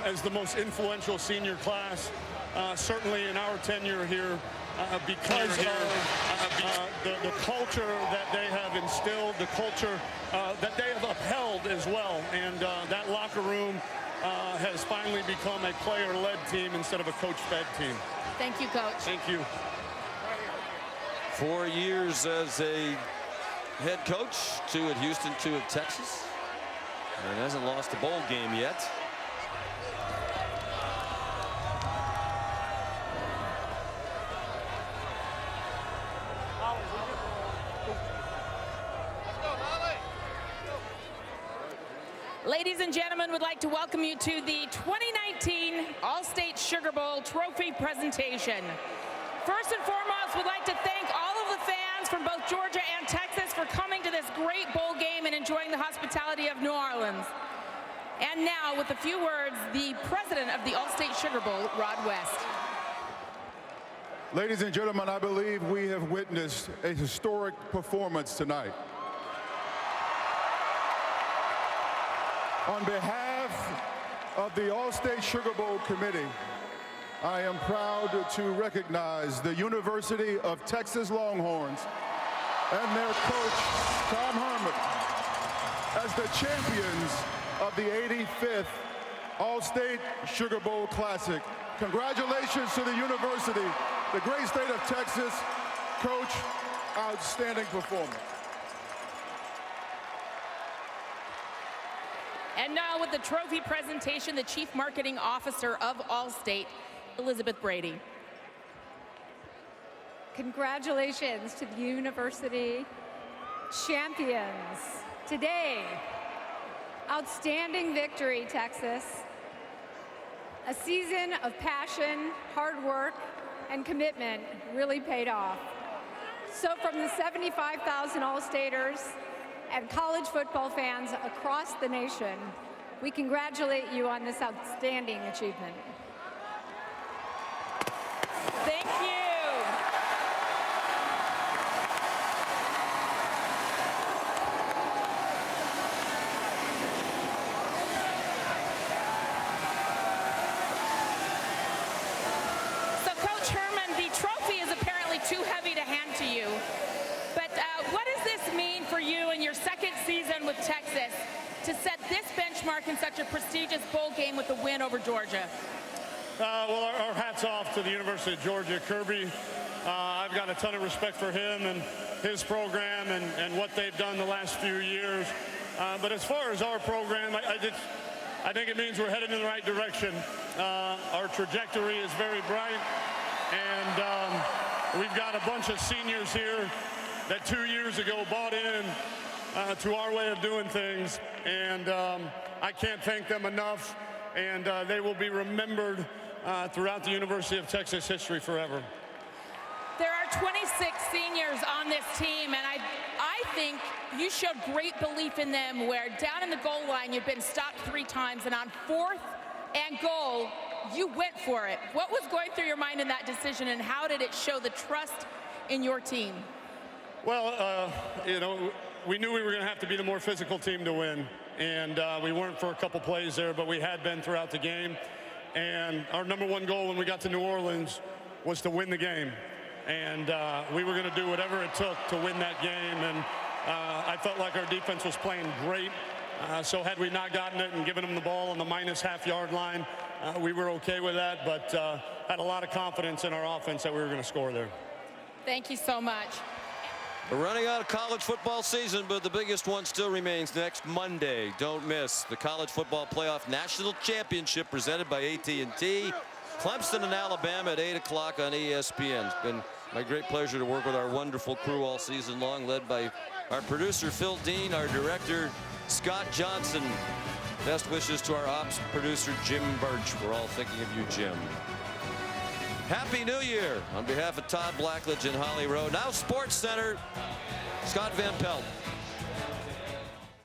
as the most influential senior class, certainly in our tenure here, because of the culture that they have instilled, the culture that they have upheld as well. And that locker room has finally become a player-led team instead of a coach-fed team. Thank you, Coach. Thank you. 4 years as a head coach, 2 at Houston, 2 at Texas, and hasn't lost a bowl game yet. Ladies and gentlemen, we'd like to welcome you to the 2019 All-State Sugar Bowl trophy presentation. First and foremost, we'd like to thank all of the fans from both Georgia and Texas for coming to this great bowl game and enjoying the hospitality of New Orleans. And now, with a few words, the president of the All-State Sugar Bowl, Rod West. Ladies and gentlemen, I believe we have witnessed a historic performance tonight. On behalf of the All-State Sugar Bowl Committee, I am proud to recognize the University of Texas Longhorns and their coach, Tom Herman, as the champions of the 85th All-State Sugar Bowl Classic. Congratulations to the university, the great state of Texas. Coach, outstanding performance. And now with the trophy presentation, the Chief Marketing Officer of All-State, Elizabeth Brady. Congratulations to the university champions. Today, outstanding victory, Texas. A season of passion, hard work, and commitment really paid off. So from the 75,000 All-Staters and college football fans across the nation, we congratulate you on this outstanding achievement. Thank you. So Coach Herman, the trophy is apparently too heavy to hand to you. But what does this mean for you in your second season with Texas to set this benchmark in such a prestigious bowl game with a win over Georgia? Well, our hats off to the University of Georgia. Kirby, I've got a ton of respect for him and his program and what they've done the last few years. But as far as our program, I think it means we're headed in the right direction. Our trajectory is very bright, and we've got a bunch of seniors here that 2 years ago bought in to our way of doing things, and I can't thank them enough, and they will be remembered throughout the University of Texas history forever. There are 26 seniors on this team, and I think you showed great belief in them, where down in the goal line you've been stopped 3 times, and on 4th and goal you went for it. What was going through your mind in that decision, and how did it show the trust in your team? Well, you know, we knew we were going to have to be the more physical team to win, and we weren't for a couple plays there, but we had been throughout the game. And our #1 goal when we got to New Orleans was to win the game, and we were going to do whatever it took to win that game. And I felt like our defense was playing great. So had we not gotten it and given them the ball on the -half-yard line, we were okay with that, but had a lot of confidence in our offense that we were going to score there. Thank you so much. We're running out of college football season, but the biggest one still remains next Monday. Don't miss the College Football Playoff National Championship presented by AT&T. Clemson and Alabama at 8 o'clock on ESPN. It's been my great pleasure to work with our wonderful crew all season long, led by our producer Phil Dean, our director Scott Johnson. Best wishes to our ops producer Jim Birch. We're all thinking of you, Jim. Happy New Year on behalf of Todd Blackledge and Holly Rowe. Now Sports Center, Scott Van Pelt.